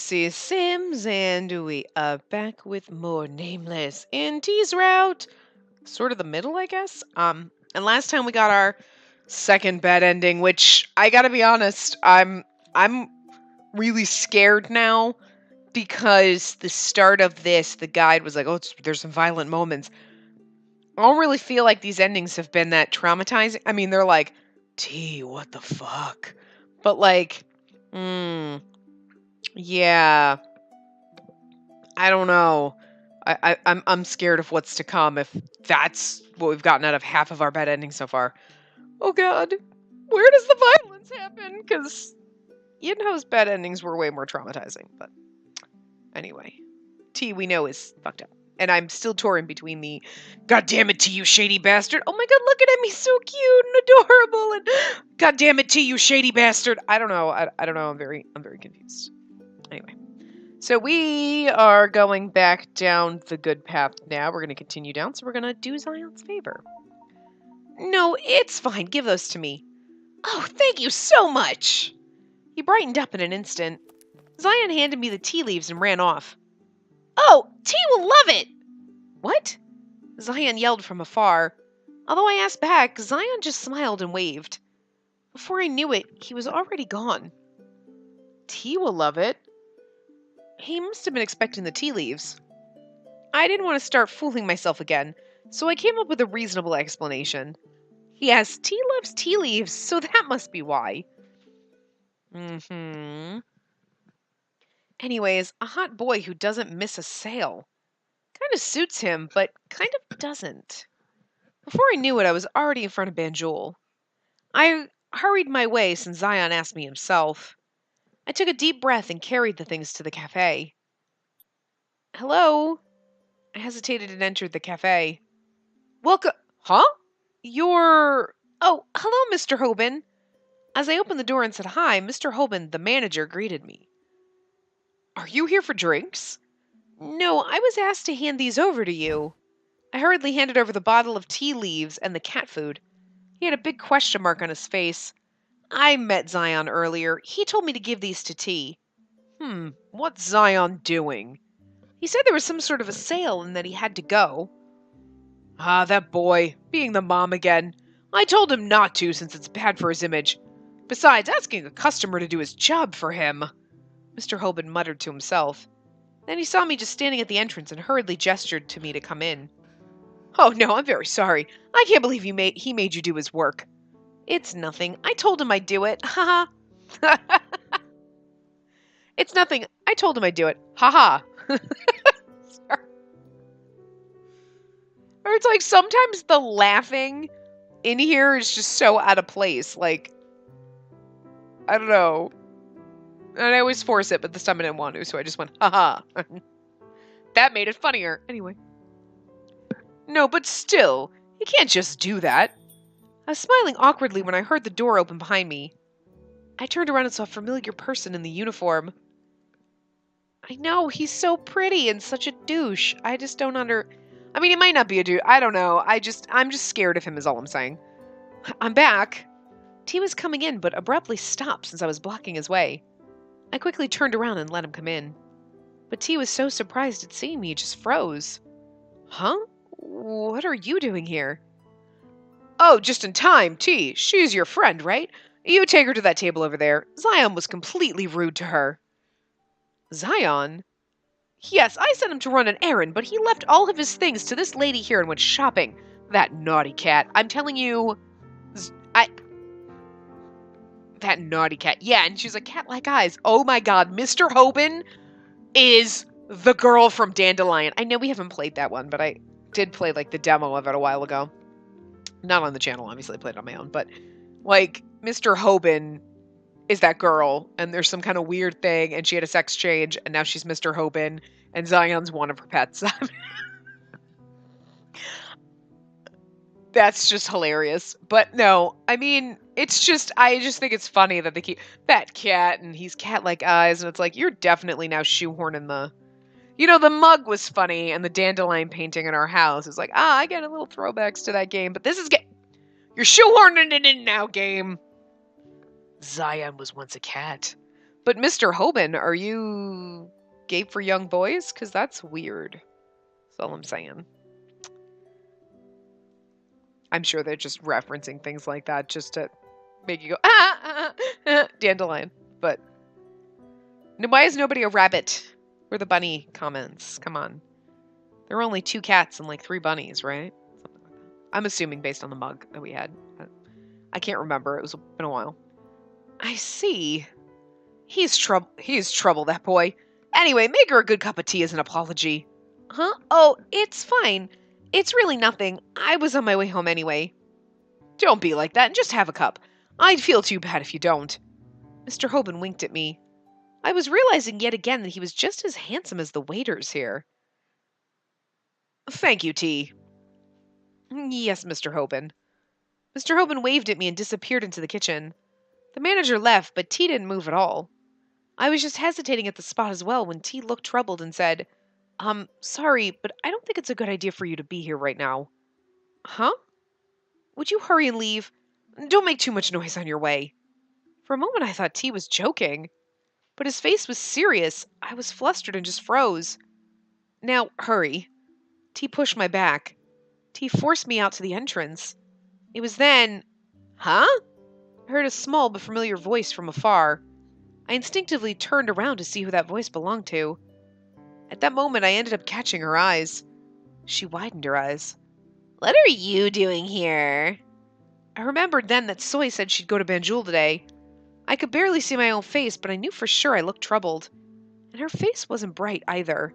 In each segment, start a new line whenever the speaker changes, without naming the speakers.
Spacey Sims, and we are back with more Nameless in T's route. Sort of the middle, I guess. And last time we got our second bad ending, which I gotta be honest, I'm really scared now because the start of this, the guide was like, oh, there's some violent moments. I don't really feel like these endings have been that traumatizing. I mean, they're like, T, what the fuck? But like, yeah, I don't know. I'm scared of what's to come if that's what we've gotten out of half of our bad endings so far. Oh god, where does the violence happen? Because Yinho's bad endings were way more traumatizing. But anyway, T we know is fucked up, and I'm still touring between the God damn it, T, you shady bastard. Oh my god, look at him, he's so cute and adorable, and God damn it, T, you shady bastard. I don't know. I don't know. I'm very confused. Anyway. So we are going back down the good path now. We're going to continue down, so we're going to do Zion's favor. No, it's fine. Give those to me. Oh, thank you so much. He brightened up in an instant. Zion handed me the tea leaves and ran off. Oh, T will love it. What? Zion yelled from afar. Although I asked back, Zion just smiled and waved. Before I knew it, he was already gone. T will love it. He must have been expecting the tea leaves. I didn't want to start fooling myself again, so I came up with a reasonable explanation. Yes, T loves tea leaves, so that must be why. Anyways, a hot boy who doesn't miss a sale. Kind of suits him, but kind of doesn't. Before I knew it, I was already in front of Banjul. I hurried my way since Zion asked me himself. I took a deep breath and carried the things to the cafe. Hello? I hesitated and entered the cafe. Welcome. Huh? You're. Oh, hello, Mr. Hoban. As I opened the door and said hi, Mr. Hoban, the manager, greeted me. Are you here for drinks? No, I was asked to hand these over to you. I hurriedly handed over the bottle of tea leaves and the cat food. He had a big question mark on his face. I met Zion earlier. He told me to give these to T. What's Zion doing? He said there was some sort of a sale and that he had to go. Ah, that boy, being the mom again. I told him not to since it's bad for his image. Besides, asking a customer to do his job for him. Mr. Hoban muttered to himself. Then he saw me just standing at the entrance and hurriedly gestured to me to come in. Oh no, I'm very sorry. I can't believe he made you do his work. It's nothing. I told him I'd do it. Ha ha. It's nothing. I told him I'd do it. Ha ha. Or it's like sometimes the laughing in here is just so out of place. Like, I don't know. And I always force it, but this time I didn't want to, so I just went, haha. That made it funnier. Anyway. No, but still, you can't just do that. I was smiling awkwardly when I heard the door open behind me. I turned around and saw a familiar person in the uniform. I know, he's so pretty and such a douche. I just don't I mean, he might not be a douche. I don't know. I'm just scared of him is all I'm saying. I'm back. T was coming in, but abruptly stopped since I was blocking his way. I quickly turned around and let him come in. But T was so surprised at seeing me, he just froze. Huh? What are you doing here? Oh, just in time, T. She's your friend, right? You take her to that table over there. Zion was completely rude to her. Zion? Yes, I sent him to run an errand, but he left all of his things to this lady here and went shopping. That naughty cat. I'm telling you... That naughty cat. Yeah, and she's a cat-like eyes. Oh my god, Mr. Hoban is the girl from Dandelion. I know we haven't played that one, but I did play, like, the demo of it a while ago. Not on the channel, obviously, I played it on my own, but, like, Mr. Hoban is that girl, and there's some kind of weird thing, and she had a sex change, and now she's Mr. Hoban, and Zion's one of her pets. That's just hilarious. But no, I mean, I just think it's funny that they keep that cat, and he's cat-like eyes, and it's like, you're definitely now shoehorning the... the mug was funny, and the dandelion painting in our house is like, I get a little throwbacks to that game, but this is... You're shoehorning it in now, game. Zion was once a cat, But Mr. Hoban, are you gay for young boys? Because that's weird. That's all I'm saying. I'm sure they're just referencing things like that just to make you go, dandelion. But why is nobody a rabbit? Where the bunny comments. Come on. There were only 2 cats and like 3 bunnies, right? Something like that. I'm assuming based on the mug that we had. I can't remember. It's been a while. I see. He's trouble, that boy. Anyway, make her a good cup of tea as an apology. Huh? Oh, it's fine. It's really nothing. I was on my way home anyway. Don't be like that and just have a cup. I'd feel too bad if you don't. Mr. Hoban winked at me. I was realizing yet again that he was just as handsome as the waiters here. Thank you, T. Yes, Mr. Hoban. Mr. Hoban waved at me and disappeared into the kitchen. The manager left, but T didn't move at all. I was just hesitating at the spot as well when T looked troubled and said, sorry, but I don't think it's a good idea for you to be here right now. Huh? Would you hurry and leave? Don't make too much noise on your way. For a moment I thought T was joking, but his face was serious. I was flustered and just froze. Now, hurry. T pushed my back. T forced me out to the entrance. It was then... Huh? I heard a small but familiar voice from afar. I instinctively turned around to see who that voice belonged to. At that moment, I ended up catching her eyes. She widened her eyes. What are you doing here? I remembered then that Soy said she'd go to Banjul today. I could barely see my own face, but I knew for sure I looked troubled. And her face wasn't bright either.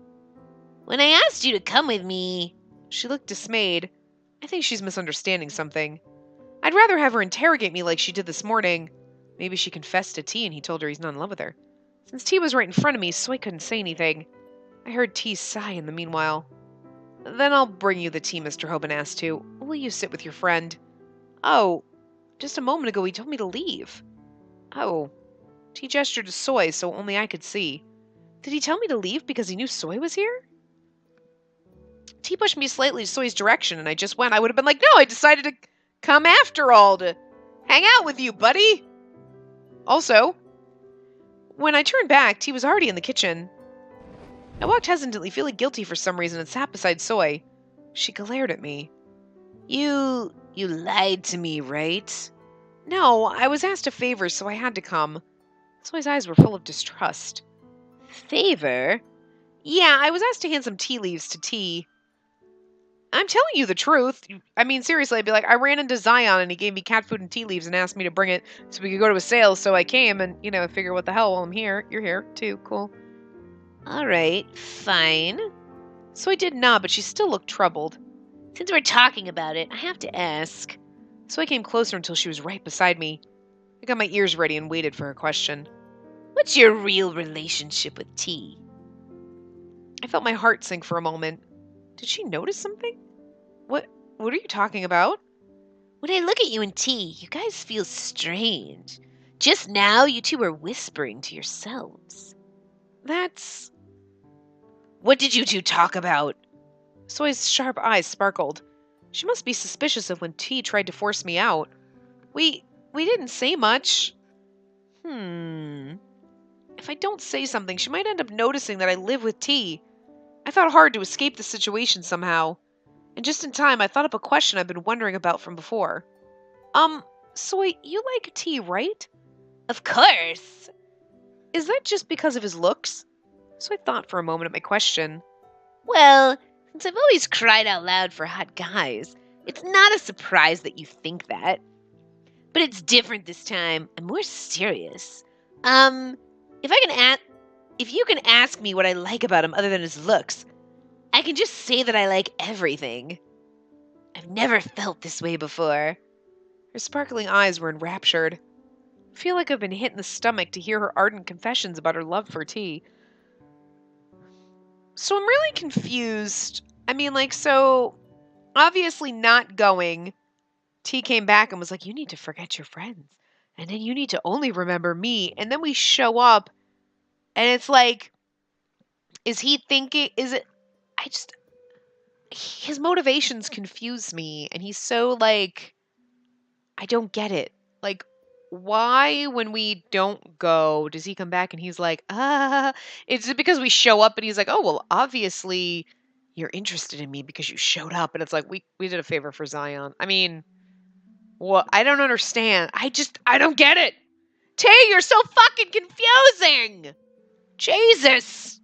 When I asked you to come with me... She looked dismayed. I think she's misunderstanding something. I'd rather have her interrogate me like she did this morning. Maybe she confessed to T and he told her he's not in love with her. Since T was right in front of me, Soy couldn't say anything. I heard T sigh in the meanwhile. Then I'll bring you the tea Mr. Hoban asked to. Will you sit with your friend? Oh, just a moment ago he told me to leave. Oh. T gestured to Soy so only I could see. Did he tell me to leave because he knew Soy was here? T pushed me slightly to Soy's direction and I just went. I would have been like, no, I decided to come after all to hang out with you, buddy. Also, when I turned back, T was already in the kitchen. I walked hesitantly, feeling guilty for some reason, and sat beside Soy. She glared at me. You lied to me, right? No, I was asked a favor, so I had to come. Soy's eyes were full of distrust. Favor? Yeah, I was asked to hand some tea leaves to T. I'm telling you the truth. I mean, seriously, I'd be like, I ran into Zion and he gave me cat food and tea leaves and asked me to bring it so we could go to a sale, so I came and, figure what the hell while I'm here. You're here, too. Cool. All right, fine. So I did nod, but she still looked troubled. Since we're talking about it, I have to ask. So I came closer until she was right beside me. I got my ears ready and waited for her question. What's your real relationship with T? I felt my heart sink for a moment. Did she notice something? What are you talking about? When I look at you and T, you guys feel strange. Just now, you two were whispering to yourselves. That's... What did you two talk about? Soy's sharp eyes sparkled. She must be suspicious of when T tried to force me out. We didn't say much. If I don't say something, she might end up noticing that I live with T. I thought hard to escape the situation somehow. And just in time, I thought up a question I've been wondering about from before. Soy, you like T, right? Of course. Is that just because of his looks? So I thought for a moment at my question. Well, since I've always cried out loud for hot guys, it's not a surprise that you think that. But it's different this time. I'm more serious. If you can ask me what I like about him other than his looks, I can just say that I like everything. I've never felt this way before. Her sparkling eyes were enraptured. I feel like I've been hit in the stomach to hear her ardent confessions about her love for T. So I'm really confused. I mean, so obviously not going. T came back and was like, you need to forget your friends. And then you need to only remember me. And then we show up. And it's like, is he thinking, his motivations confuse me. And he's so I don't get it. why when we don't go, does he come back and he's like, it's just because we show up and he's like, oh, well, obviously you're interested in me because you showed up. And it's like, we did a favor for Zion. I mean, well, I don't understand. I don't get it. Tay, you're so fucking confusing. Jesus.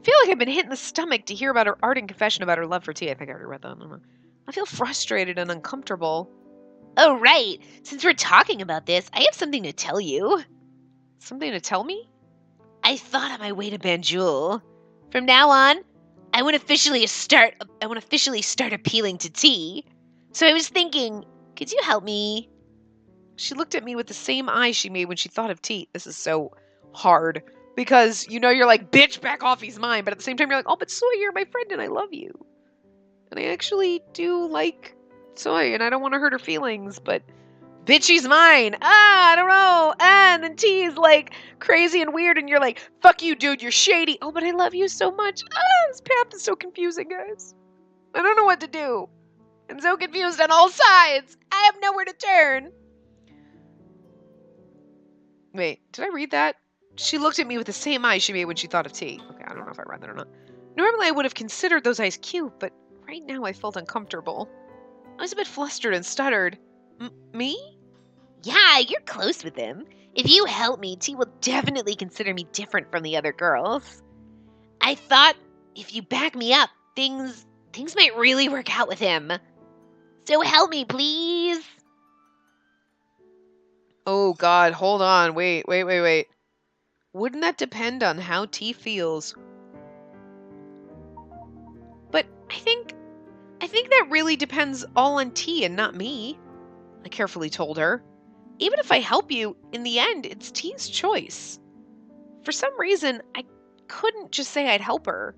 I feel like I've been hit in the stomach to hear about her ardent confession about her love for T. I think I already read that. I don't know. I feel frustrated and uncomfortable.
Oh, right. Since we're talking about this, I have something to tell you.
Something to tell me?
I thought on my way to Banjul. From now on, I want to officially start appealing to T. So I was thinking, could you help me?
She looked at me with the same eyes she made when she thought of T. This is so hard. Because, you're like, bitch, back off, he's mine. But at the same time, you're like, oh, but Soy, you're my friend and I love you. And I actually do like Soy and I don't want to hurt her feelings, but bitch, she's mine. I don't know. And then T is like crazy and weird and you're like, fuck you, dude, you're shady. Oh, but I love you so much. This path is so confusing, guys. I don't know what to do. I'm so confused on all sides. I have nowhere to turn. Wait, did I read that? She looked at me with the same eyes she made when she thought of T. Okay, I don't know if I read that or not. Normally I would have considered those eyes cute, but right now I felt uncomfortable. I was a bit flustered and stuttered. Me?
Yeah, you're close with him. If you help me, T will definitely consider me different from the other girls. I thought if you back me up, things might really work out with him. So help me, please.
Oh God, hold on. Wait. Wouldn't that depend on how T feels? But I think that really depends all on T and not me, I carefully told her. Even if I help you, in the end, it's T's choice. For some reason, I couldn't just say I'd help her.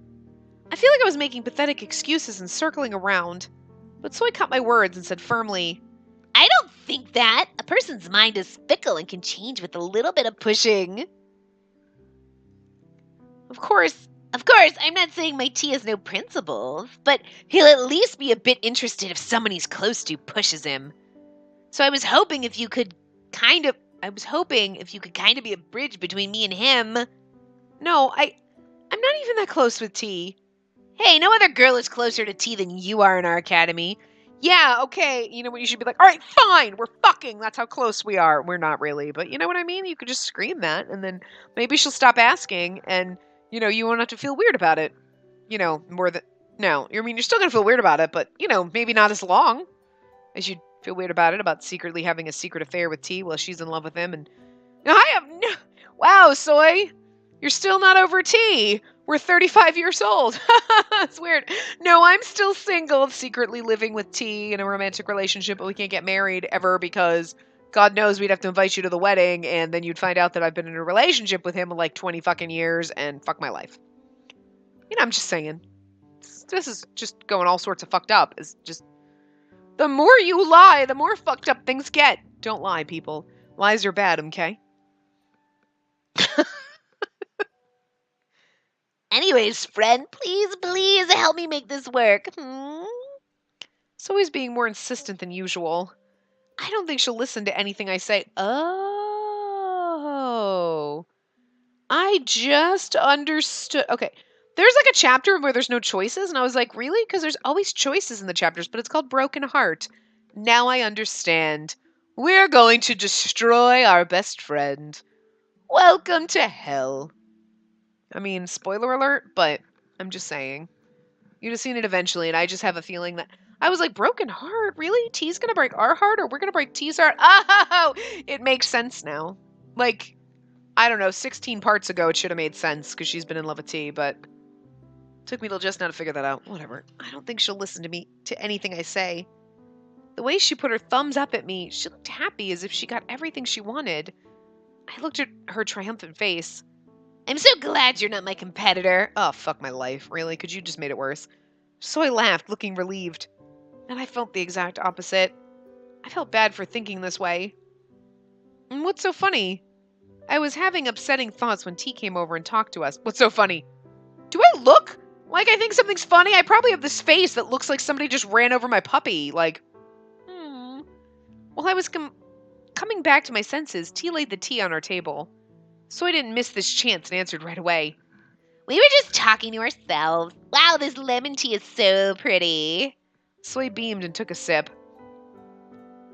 I feel like I was making pathetic excuses and circling around, but so I cut my words and said firmly,
I don't think that. A person's mind is fickle and can change with a little bit of pushing. Of course, I'm not saying my T has no principles, but he'll at least be a bit interested if someone he's close to pushes him. So I was hoping if you could kind of be a bridge between me and him.
No, I'm not even that close with T.
Hey, no other girl is closer to T than you are in our academy.
Yeah, okay, you know what, you should be like, all right, fine, we're fucking, that's how close we are. We're not really, but you know what I mean? You could just scream that, and then maybe she'll stop asking, and, you won't have to feel weird about it. More than, no, you're still gonna feel weird about it, but, maybe not as long as you feel weird about secretly having a secret affair with T while she's in love with him, and, wow, Soy, you're still not over T. We're 35 years old. That's weird. No, I'm still single, secretly living with T in a romantic relationship, but we can't get married ever because God knows we'd have to invite you to the wedding, and then you'd find out that I've been in a relationship with him in like 20 fucking years, and fuck my life. I'm just saying. This is just going all sorts of fucked up. It's just, the more you lie, the more fucked up things get. Don't lie, people. Lies are bad, okay?
Anyways, friend, please help me make this work.
Soy's being more insistent than usual. I don't think she'll listen to anything I say. Oh. I just understood. Okay. There's like a chapter where there's no choices, and I was like, really? Because there's always choices in the chapters, but it's called Broken Heart. Now I understand. We're going to destroy our best friend. Welcome to hell. I mean, spoiler alert, but I'm just saying. You'd have seen it eventually, and I just have a feeling that I was like, broken heart? Really? T's gonna break our heart, or we're gonna break T's heart? Oh, it makes sense now. Like, I don't know, 16 parts ago it should have made sense, because she's been in love with T, but it took me till just now to figure that out. Whatever. I don't think she'll listen to anything I say. The way she put her thumbs up at me, she looked happy as if she got everything she wanted. I looked at her triumphant face.
I'm so glad you're not my competitor.
Oh, fuck my life. Really? Could you just made it worse? So I laughed, looking relieved. And I felt the exact opposite. I felt bad for thinking this way. And what's so funny? I was having upsetting thoughts when T came over and talked to us. What's so funny? Do I look like I think something's funny? I probably have this face that looks like somebody just ran over my puppy. Like, While I was coming back to my senses, T laid the tea on our table. So I didn't miss this chance and answered right away.
We were just talking to ourselves. Wow, this lemon tea is so pretty.
Soy beamed and took a sip.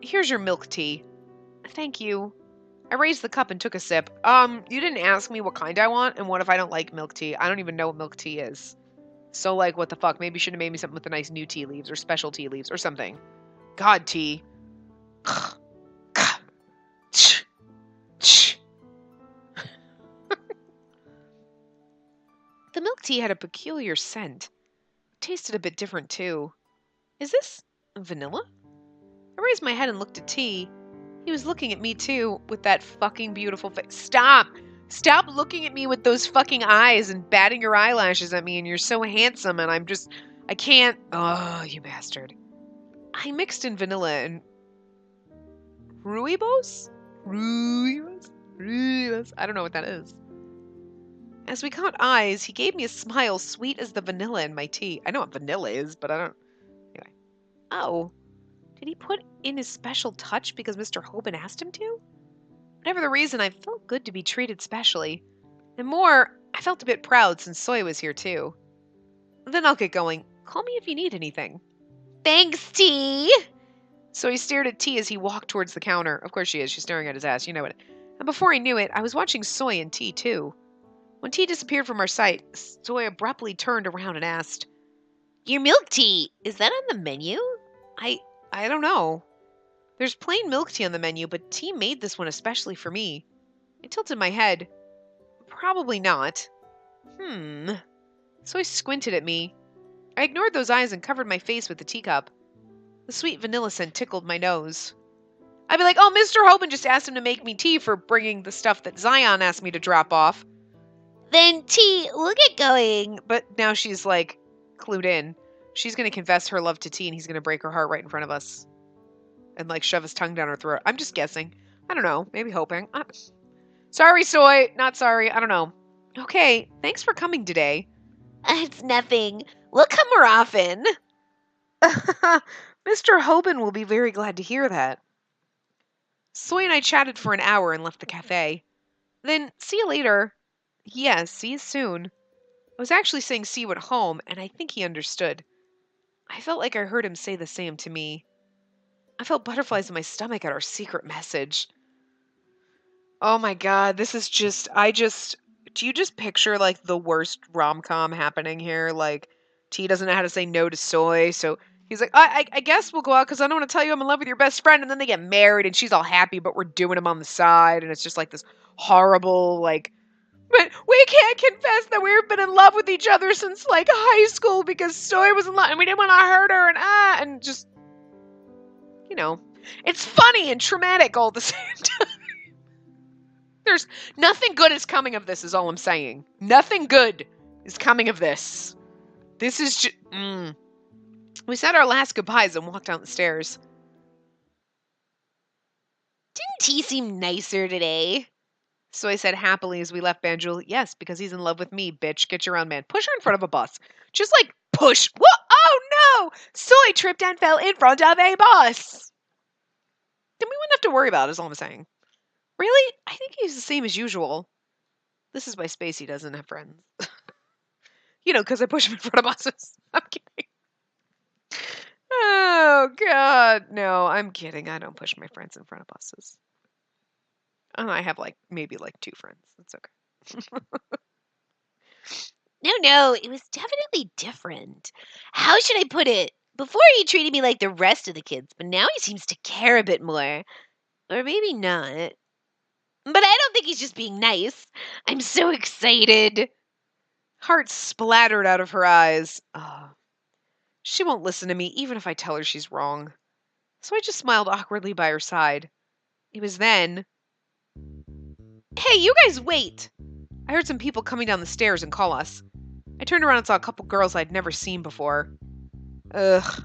Here's your milk tea. Thank you. I raised the cup and took a sip. You didn't ask me what kind I want, and what if I don't like milk tea? I don't even know what milk tea is. So, like, what the fuck? Maybe you should have made me something with the nice new tea leaves or special tea leaves or something. God, tea. The milk tea had a peculiar scent. It tasted a bit different, too. Is this vanilla? I raised my head and looked at T. He was looking at me, too, with that fucking beautiful face. Stop! Stop looking at me with those fucking eyes and batting your eyelashes at me, and you're so handsome, and I can't. Oh, you bastard. I mixed in vanilla and rooibos? Rooibos? I don't know what that is. As we caught eyes, he gave me a smile sweet as the vanilla in my tea. I know what vanilla is, but I don't. Anyway. Oh. Did he put in his special touch because Mr. Hoban asked him to? Whatever the reason, I felt good to be treated specially. And more, I felt a bit proud since Soy was here too. Then I'll get going. Call me if you need anything.
Thanks, T.
So he stared at T as he walked towards the counter. Of course she is. She's staring at his ass. You know it. And before I knew it, I was watching Soy and T too. When T disappeared from our sight, Soy abruptly turned around and asked,
Your milk tea, is that on the menu?
I don't know. There's plain milk tea on the menu, but T made this one especially for me. I tilted my head. Probably not. Soy squinted at me. I ignored those eyes and covered my face with the teacup. The sweet vanilla scent tickled my nose. I'd be like, oh, Mr. Hoban just asked him to make me tea for bringing the stuff that Zion asked me to drop off.
Then, T, we'll get going.
But now she's, like, clued in. She's going to confess her love to T, and he's going to break her heart right in front of us. And, like, shove his tongue down her throat. I'm just guessing. I don't know. Maybe hoping. Sorry, Soy. Not sorry. I don't know. Okay. Thanks for coming today.
It's nothing. We'll come more often.
Mr. Hoban will be very glad to hear that. Soy and I chatted for an hour and left the cafe. Then, see you later. Yes, see you soon. I was actually saying see you at home, and I think he understood. I felt like I heard him say the same to me. I felt butterflies in my stomach at our secret message. Oh my god, this is just, do you just picture, like, the worst rom-com happening here? Like, T doesn't know how to say no to Soy, so he's like, I guess we'll go out because I don't want to tell you I'm in love with your best friend, and then they get married, and she's all happy, but we're doing him on the side, and it's just, like, this horrible, like, but we can't confess that we've been in love with each other since, like, high school because Soy was in love, and we didn't want to hurt her, and just, you know, it's funny and traumatic all at the same time. There's nothing good is coming of this, is all I'm saying. Nothing good is coming of this. This is just, We said our last goodbyes and walked down the stairs.
Didn't T seem nicer today?
Soy said happily as we left Banjul. Yes, because he's in love with me, bitch. Get your own man. Push her in front of a bus. Just like push. What? Oh no! Soy tripped and fell in front of a bus. Then we wouldn't have to worry about it, is all I'm saying. Really? I think he's the same as usual. This is why Spacey doesn't have friends. You know, because I push him in front of buses. I'm kidding. Oh, God. No, I'm kidding. I don't push my friends in front of buses. I have, like, maybe, like, 2 friends. That's okay.
No, it was definitely different. How should I put it? Before he treated me like the rest of the kids, but now he seems to care a bit more. Or maybe not. But I don't think he's just being nice. I'm so excited.
Heart splattered out of her eyes. Oh, she won't listen to me, even if I tell her she's wrong. So I just smiled awkwardly by her side. It was then... Hey, you guys wait! I heard some people coming down the stairs and call us. I turned around and saw a couple girls I'd never seen before. Ugh.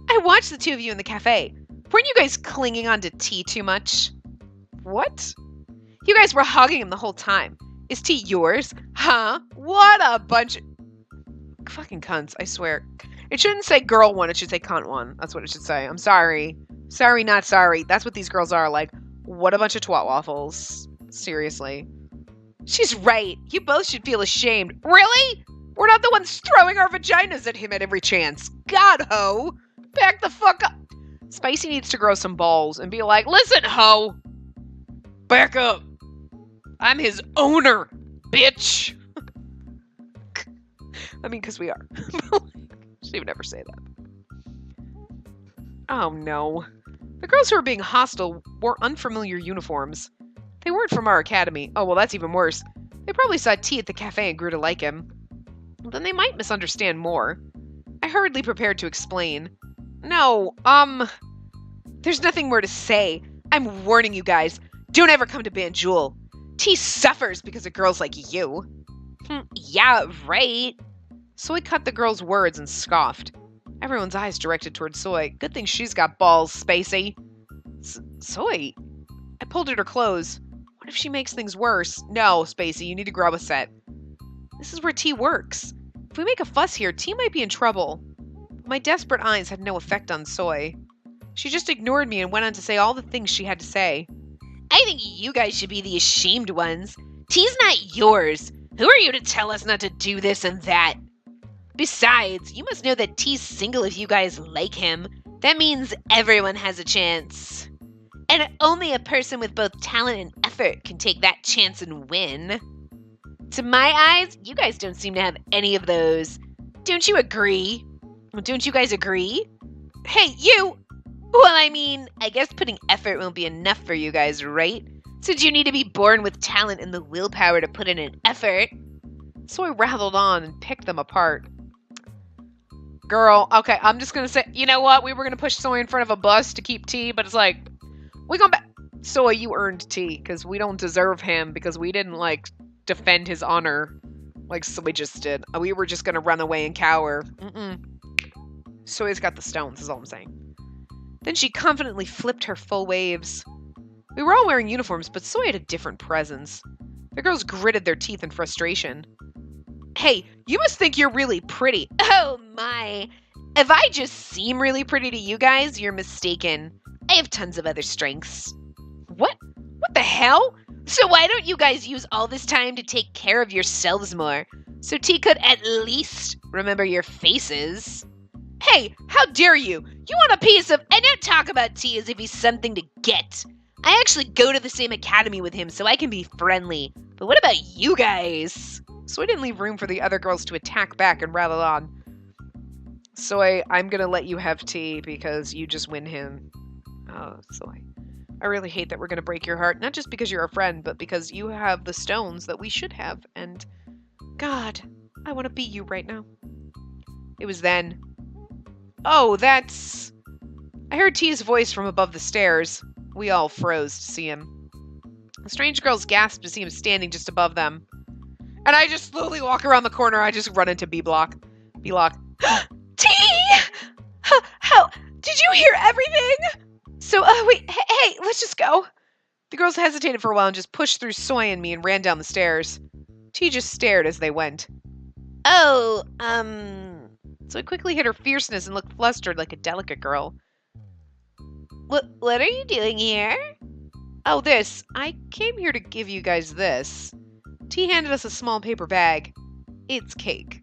I watched the 2 of you in the cafe. Weren't you guys clinging on to T too much? What? You guys were hugging him the whole time. Is T yours? Huh? What a bunch of... Fucking cunts, I swear. It shouldn't say girl one, it should say cunt one. That's what it should say. I'm sorry. Sorry, not sorry. That's what these girls are. Like, what a bunch of twat waffles. Seriously.
She's right. You both should feel ashamed.
Really? We're not the ones throwing our vaginas at him at every chance. God, ho. Back the fuck up. Spacey needs to grow some balls and be like, listen, ho. Back up. I'm his owner, bitch. I mean, because we are. She would never say that. Oh, no. The girls who were being hostile wore unfamiliar uniforms. They weren't from our academy. Oh, well, that's even worse. They probably saw T at the cafe and grew to like him. Then they might misunderstand more. I hurriedly prepared to explain. No, there's nothing more to say. I'm warning you guys. Don't ever come to Banjul. T suffers because of girls like you.
Yeah, right.
Soy cut the girl's words and scoffed. Everyone's eyes directed toward Soy. Good thing she's got balls, Spacey. Soy? I pulled at her clothes. What if she makes things worse? No, Spacey, you need to grab a set. This is where T works. If we make a fuss here, T might be in trouble. My desperate eyes had no effect on Soy. She just ignored me and went on to say all the things she had to say.
I think you guys should be the ashamed ones. T's not yours. Who are you to tell us not to do this and that? Besides, you must know that T's single if you guys like him. That means everyone has a chance. And only a person with both talent and effort can take that chance and win. To my eyes, you guys don't seem to have any of those. Don't you agree? Don't you guys agree? Hey, you! Well, I mean, I guess putting effort won't be enough for you guys, right? Since you need to be born with talent and the willpower to put in an effort.
Soy rattled on and picked them apart. Girl, okay, I'm just gonna say, you know what? We were gonna push Soy in front of a bus to keep T, but it's like, we gonna back. Soy, you earned T, because we don't deserve him, because we didn't, like, defend his honor like Soy just did. We were just gonna run away and cower. Soy's got the stones, is all I'm saying. Then she confidently flipped her full waves. We were all wearing uniforms, but Soy had a different presence. The girls gritted their teeth in frustration. Hey, you must think you're really pretty.
Oh my. If I just seem really pretty to you guys, you're mistaken. I have tons of other strengths.
What? What the hell?
So why don't you guys use all this time to take care of yourselves more? So T could at least remember your faces.
Hey, how dare you?
You want a piece of... And don't talk about T as if he's something to get. I actually go to the same academy with him, so I can be friendly. But what about you guys?
Soy didn't leave room for the other girls to attack back and rattle on. Soy, I'm gonna let you have T because you just win him. Oh, Soy. I really hate that we're gonna break your heart, not just because you're a friend, but because you have the stones that we should have, and... God, I want to beat you right now. It was then. Oh, that's... I heard T's voice from above the stairs. We all froze to see him. The strange girls gasped to see him standing just above them. And I just slowly walk around the corner. I just run into B-Block. B-Block.
T! How? Did you hear everything?
So, wait, hey, let's just go. The girls hesitated for a while and just pushed through Soy and me and ran down the stairs. T just stared as they went.
Oh,
Soy quickly hid her fierceness and looked flustered like a delicate girl.
What are you doing here?
Oh, this. I came here to give you guys this. T handed us a small paper bag. It's cake.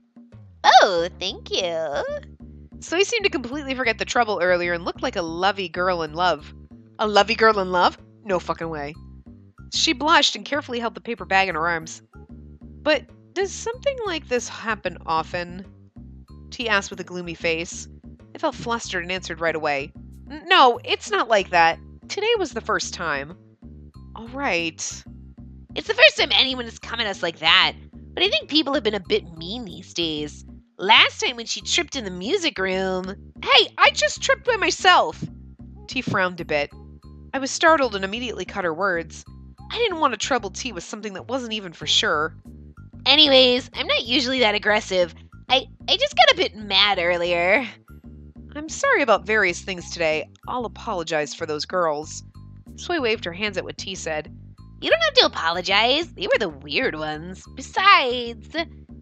Oh, thank you.
Soy seemed to completely forget the trouble earlier and looked like a lovey girl in love. A lovey girl in love? No fucking way. She blushed and carefully held the paper bag in her arms. But does something like this happen often? T asked with a gloomy face. I felt flustered and answered right away. No, it's not like that. Today was the first time. All right.
It's the first time anyone has come at us like that. But I think people have been a bit mean these days. Last time when she tripped in the music room...
Hey, I just tripped by myself. T frowned a bit. I was startled and immediately cut her words. I didn't want to trouble T with something that wasn't even for sure.
Anyways, I'm not usually that aggressive. I just got a bit mad earlier.
I'm sorry about various things today. I'll apologize for those girls. Soy waved her hands at what T said.
You don't have to apologize. They were the weird ones. Besides,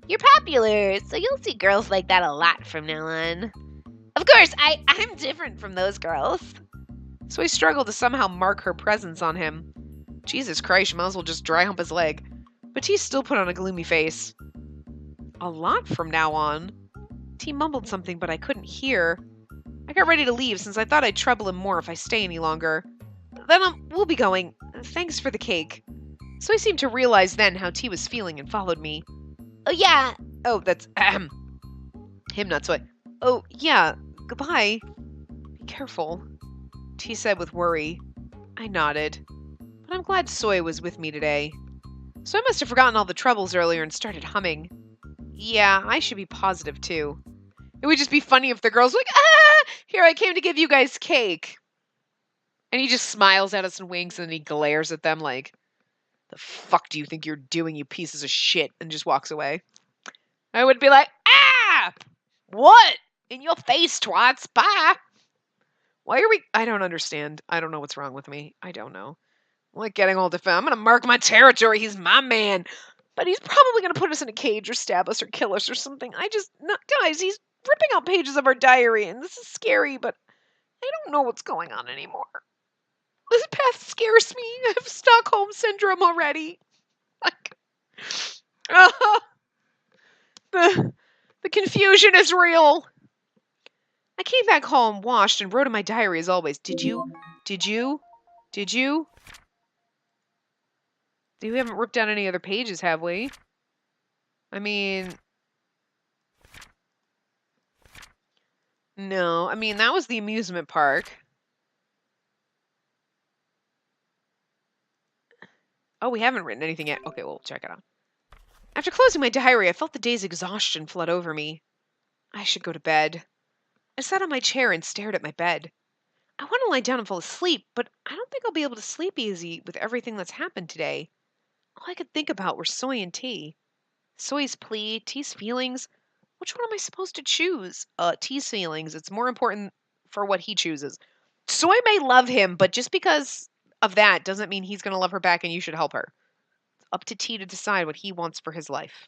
You're popular, so you'll see girls like that a lot from now on. Of course, I'm different from those girls.
So I struggled to somehow mark her presence on him. Jesus Christ, you might as well just dry hump his leg. But T still put on a gloomy face. A lot from now on. T mumbled something, but I couldn't hear. I got ready to leave since I thought I'd trouble him more if I stay any longer. Then we'll be going. Thanks for the cake. So I seemed to realize then how T was feeling and followed me.
Oh, yeah.
Oh, that's him, not Soy. Oh, yeah. Goodbye. Be careful, T said with worry. I nodded. But I'm glad Soy was with me today. So I must have forgotten all the troubles earlier and started humming. Yeah, I should be positive too. It would just be funny if the girls were like, ah, here I came to give you guys cake. And he just smiles at us and winks, and then he glares at them like, the fuck do you think you're doing, you pieces of shit? And just walks away. I would be like, ah! What? In your face, twats. Bye. Why are we... I don't understand. I don't know what's wrong with me. I don't know. I'm like getting all defensive. I'm going to mark my territory. He's my man. But he's probably going to put us in a cage or stab us or kill us or something. Guys, he's ripping out pages of our diary, and this is scary, but I don't know what's going on anymore. This path scares me. I have Stockholm syndrome already. Like, the confusion is real. I came back home, washed, and wrote in my diary as always. Did you? We haven't ripped out any other pages, have we? I mean... No, I mean, that was the amusement park. Oh, we haven't written anything yet. Okay, we'll check it out. After closing my diary, I felt the day's exhaustion flood over me. I should go to bed. I sat on my chair and stared at my bed. I want to lie down and fall asleep, but I don't think I'll be able to sleep easy with everything that's happened today. All I could think about were Soy and T. Soy's plea, T's feelings. Which one am I supposed to choose? T's feelings. It's more important for what he chooses. Soy may love him, but just because of that doesn't mean he's going to love her back and you should help her. It's up to T to decide what he wants for his life.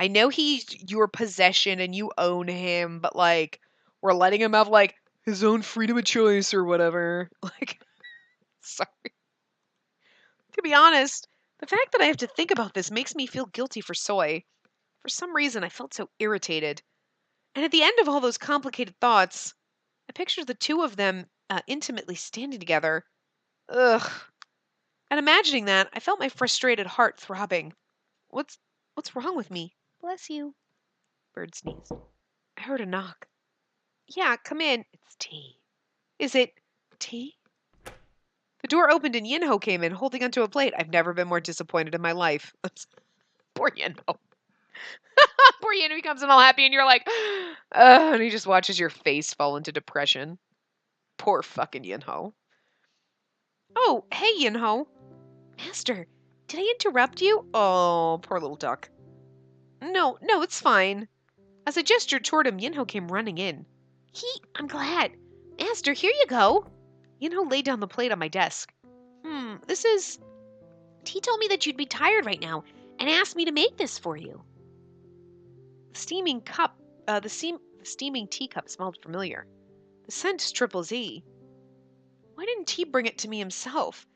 I know he's your possession and you own him, but like, we're letting him have like his own freedom of choice or whatever. Like, sorry. To be honest, the fact that I have to think about this makes me feel guilty for Soy. For some reason, I felt so irritated. And at the end of all those complicated thoughts, I pictured the two of them intimately standing together. Ugh. And imagining that, I felt my frustrated heart throbbing. What's wrong with me? Bless you. Bird sneezed. I heard a knock. Yeah, come in. It's T. Is it T? The door opened and Yinho came in, holding onto a plate. I've never been more disappointed in my life. Poor Yinho. Poor Yinho, he comes in all happy and you're like, and he just watches your face fall into depression. Poor fucking Yinho. Oh, hey, Yinho. Master, did I interrupt you? Oh, poor little duck. No, it's fine. As I gestured toward him, Yinho came running in. I'm glad. Master, here you go. Yinho laid down the plate on my desk. This is... T told me that you'd be tired right now and asked me to make this for you. The steaming teacup smelled familiar. The scent's Triple Z. Why didn't T bring it to me himself?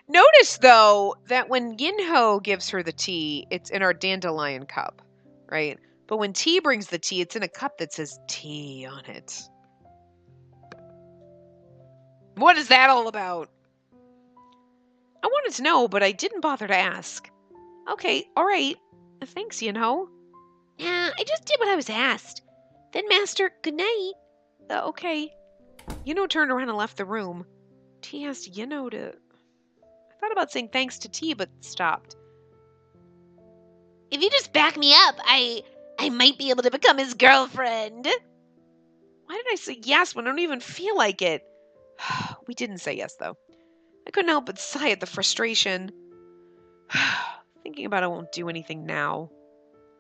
Notice, though, that when Yinho gives her the tea, it's in our dandelion cup, right? But when T brings the tea, it's in a cup that says tea on it. What is that all about? I wanted to know, but I didn't bother to ask. Okay, all right. Thanks, Yinho. Yeah, I just did what I was asked. Then, Master, good night. Okay. Yinho turned around and left the room. T asked Yinho to... I thought about saying thanks to T, but stopped.
If you just back me up, I might be able to become his girlfriend.
Why did I say yes when I don't even feel like it? We didn't say yes, though. I couldn't help but sigh at the frustration. Thinking about it won't do anything now.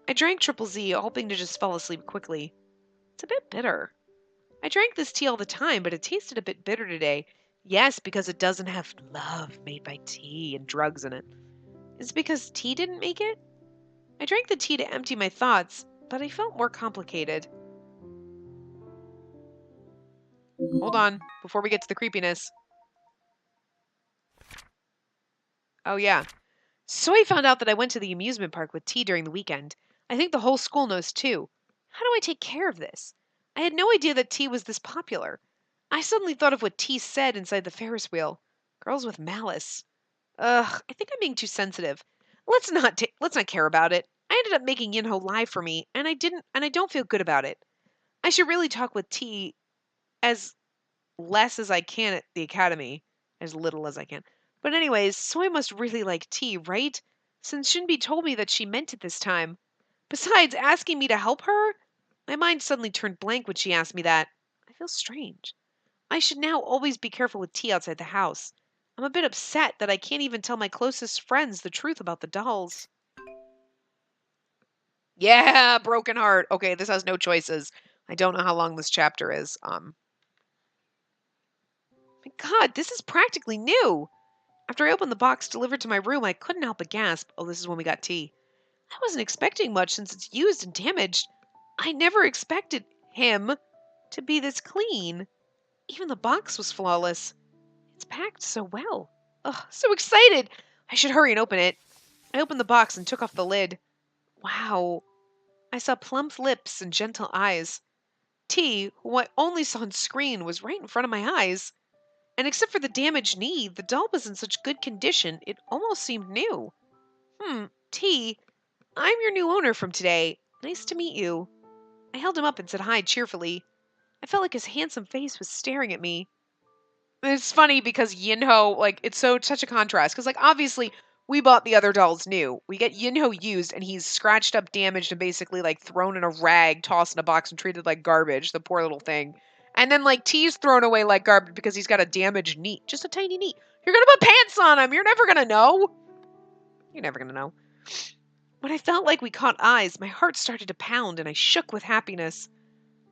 I drank Triple Z, hoping to just fall asleep quickly. It's a bit bitter. I drank this tea all the time, but it tasted a bit bitter today. Yes, because it doesn't have love made by tea and drugs in it. Is it because tea didn't make it? I I drank the tea to empty my thoughts, but I felt more complicated. Hold on, before we get to the creepiness. Oh yeah. So I found out that I went to the amusement park with T during the weekend. I think the whole school knows too. How do I take care of this? I had no idea that T was this popular. I suddenly thought of what T said inside the Ferris wheel. Girls with malice. Ugh, I think I'm being too sensitive. Let's not care about it. I ended up making Yinho lie for me, and I don't feel good about it. I should really talk with T as less as I can at the academy, as little as I can. But anyways, Soy must really like T, right? Since Shinbi told me that she meant it this time. Besides, asking me to help her? My mind suddenly turned blank when she asked me that. I feel strange. I should now always be careful with T outside the house. I'm a bit upset that I can't even tell my closest friends the truth about the dolls. Yeah, broken heart. Okay, this has no choices. I don't know how long this chapter is. My God, this is practically new. After I opened the box delivered to my room, I couldn't help but gasp. Oh, this is when we got tea. I wasn't expecting much since it's used and damaged. I never expected him to be this clean. Even the box was flawless. It's packed so well. Ugh, so excited. I should hurry and open it. I opened the box and took off the lid. Wow. I saw plump lips and gentle eyes. T, who I only saw on screen, was right in front of my eyes. And except for the damaged knee, the doll was in such good condition, it almost seemed new. T, I'm your new owner from today. Nice to meet you. I held him up and said hi cheerfully. I felt like his handsome face was staring at me. It's funny because Yinho, like, it's such a contrast. Because, like, obviously, we bought the other dolls new. We get Yinho used, and he's scratched up, damaged, and basically, like, thrown in a rag, tossed in a box, and treated like garbage. The poor little thing. And then, like, T's thrown away like garbage because he's got a damaged knee. Just a tiny knee. You're gonna put pants on him! You're never gonna know! You're never gonna know. When I felt like we caught eyes, my heart started to pound, and I shook with happiness.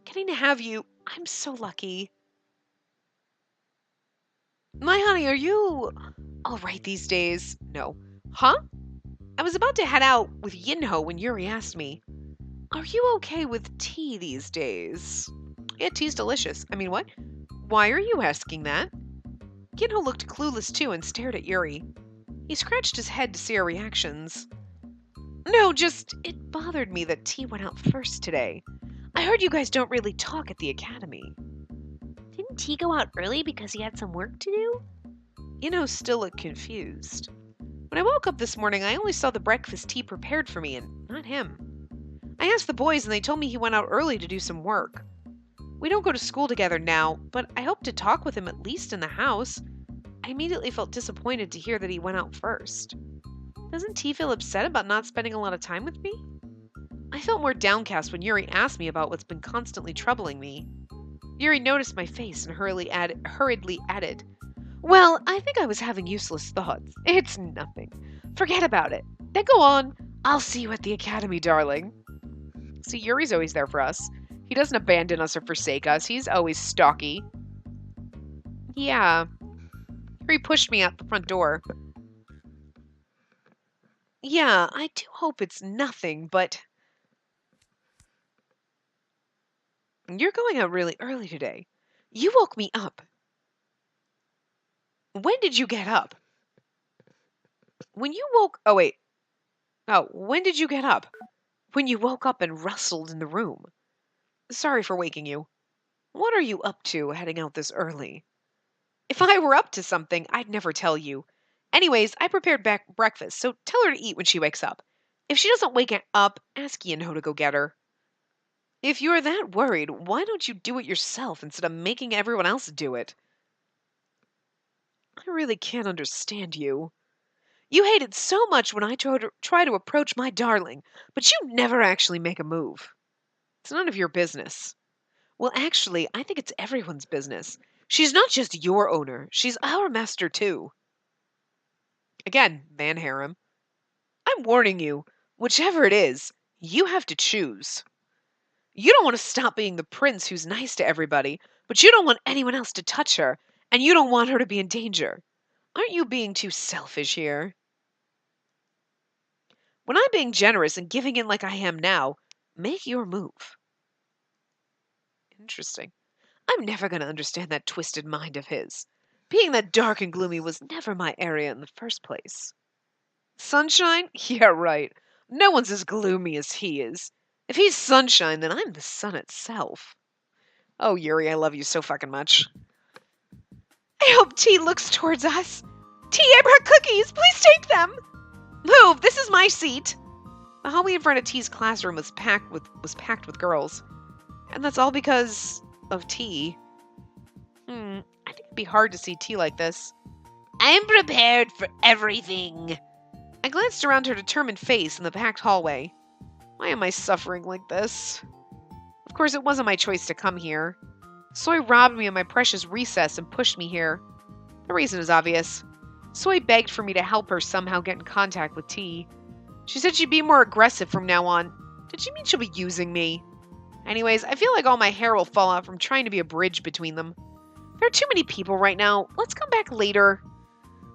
Getting to have you, I'm so lucky. My honey, are you all right these days? No. Huh? I was about to head out with Yinho when Yuri asked me, are you okay with tea these days? Yeah, tea's delicious. I mean, what? Why are you asking that? Yinho looked clueless too and stared at Yuri. He scratched his head to see our reactions. No, just, it bothered me that T went out first today. I heard you guys don't really talk at the academy.
Didn't T go out early because he had some work to do?
Yinho still looked confused. When I woke up this morning, I only saw the breakfast T prepared for me and not him. I asked the boys and they told me he went out early to do some work. We don't go to school together now, but I hope to talk with him at least in the house. I immediately felt disappointed to hear that he went out first. Doesn't T feel upset about not spending a lot of time with me? I felt more downcast when Yuri asked me about what's been constantly troubling me. Yuri noticed my face and hurriedly added, well, I think I was having useless thoughts. It's nothing. Forget about it. Then go on. I'll see you at the academy, darling. See, Yuri's always there for us. He doesn't abandon us or forsake us. He's always stalky. Yeah. Yuri pushed me out the front door. Yeah, I do hope it's nothing, but... You're going out really early today. You woke me up. When did you get up? When you woke... Oh, wait. Oh, when did you get up? When you woke up and rustled in the room. Sorry for waking you. What are you up to heading out this early? If I were up to something, I'd never tell you. Anyways, I prepared breakfast, so tell her to eat when she wakes up. If she doesn't wake up, ask Yinho to go get her. If you're that worried, why don't you do it yourself instead of making everyone else do it? I really can't understand you. You hate it so much when I try to approach my darling, but you never actually make a move. It's none of your business. Well, actually, I think it's everyone's business. She's not just your owner, she's our master too. Again, man harem. I'm warning you, whichever it is, you have to choose. You don't want to stop being the prince who's nice to everybody, but you don't want anyone else to touch her, and you don't want her to be in danger. Aren't you being too selfish here? When I'm being generous and giving in like I am now, make your move. Interesting. I'm never going to understand that twisted mind of his. Being that dark and gloomy was never my area in the first place. Sunshine? Yeah, right. No one's as gloomy as he is. If he's sunshine, then I'm the sun itself. Oh, Yuri, I love you so fucking much. I hope T looks towards us. T, I brought cookies. Please take them. Move. This is my seat. The hallway in front of T's classroom was packed with girls, and that's all because of T. I think it'd be hard to see T like this.
I'm prepared for everything.
I glanced around her determined face in the packed hallway. Why am I suffering like this? Of course, it wasn't my choice to come here. Soy robbed me of my precious recess and pushed me here. The reason is obvious. Soy begged for me to help her somehow get in contact with T. She said she'd be more aggressive from now on. Did she mean she'll be using me? Anyways, I feel like all my hair will fall out from trying to be a bridge between them. There are too many people right now. Let's come back later.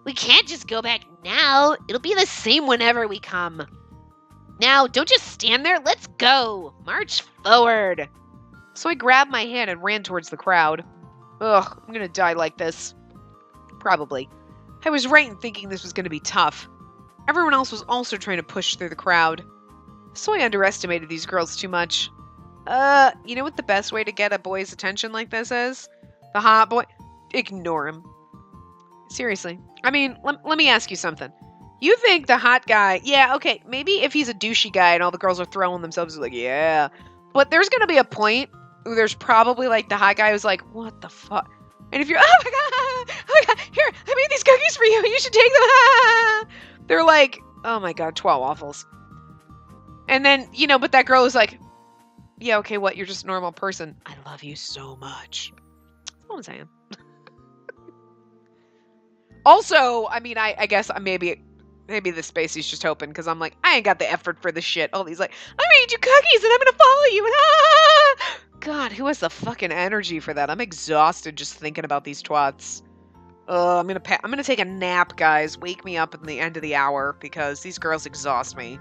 We can't just go back now. It'll be the same whenever we come. Now, don't just stand there. Let's go. March forward.
So I grabbed my hand and ran towards the crowd. Ugh, I'm gonna die like this. Probably. I was right in thinking this was gonna be tough. Everyone else was also trying to push through the crowd. So I underestimated these girls too much. You know what the best way to get a boy's attention like this is? The hot boy? Ignore him. Seriously. I mean, let me ask you something. You think the hot guy... Yeah, okay, maybe if he's a douchey guy and all the girls are throwing themselves like, yeah. But there's gonna be a point where there's probably, like, the hot guy who's like, what the fuck? And if you're, oh my god, here, I made these cookies for you, you should take them. They're like, oh my god, 12 waffles. And then, you know, but that girl is like, yeah, okay, what, you're just a normal person. I love you so much. That's all I'm saying. Also, I mean, I guess maybe the Spacey's just hoping, because I'm like, I ain't got the effort for this shit. All these like, I made you cookies and I'm gonna follow you. And God, who has the fucking energy for that? I'm exhausted just thinking about these twats. I'm gonna take a nap, guys. Wake me up at the end of the hour, because these girls exhaust me.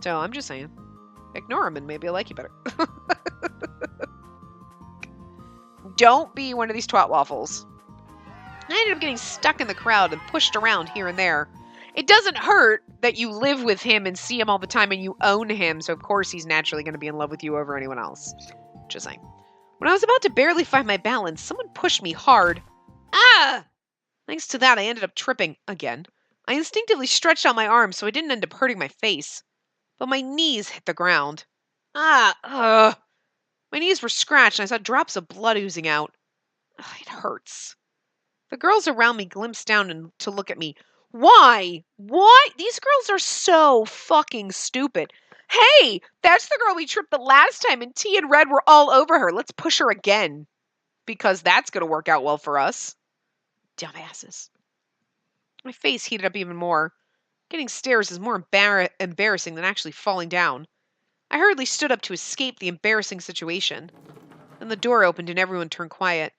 So I'm just saying, ignore them and maybe I'll like you better. Don't be one of these twat waffles. I ended up getting stuck in the crowd and pushed around here and there. It doesn't hurt that you live with him and see him all the time and you own him, so of course he's naturally going to be in love with you over anyone else. Just saying. When I was about to barely find my balance, someone pushed me hard. Ah! Thanks to that, I ended up tripping again. I instinctively stretched out my arms so I didn't end up hurting my face. But my knees hit the ground. My knees were scratched and I saw drops of blood oozing out. It hurts. The girls around me glimpsed down to look at me. Why? Why? These girls are so fucking stupid. Hey, that's the girl we tripped the last time and T and Red were all over her. Let's push her again. Because that's going to work out well for us. Dumbasses. My face heated up even more. Getting stares is more embarrassing than actually falling down. I hurriedly stood up to escape the embarrassing situation. Then the door opened and everyone turned quiet.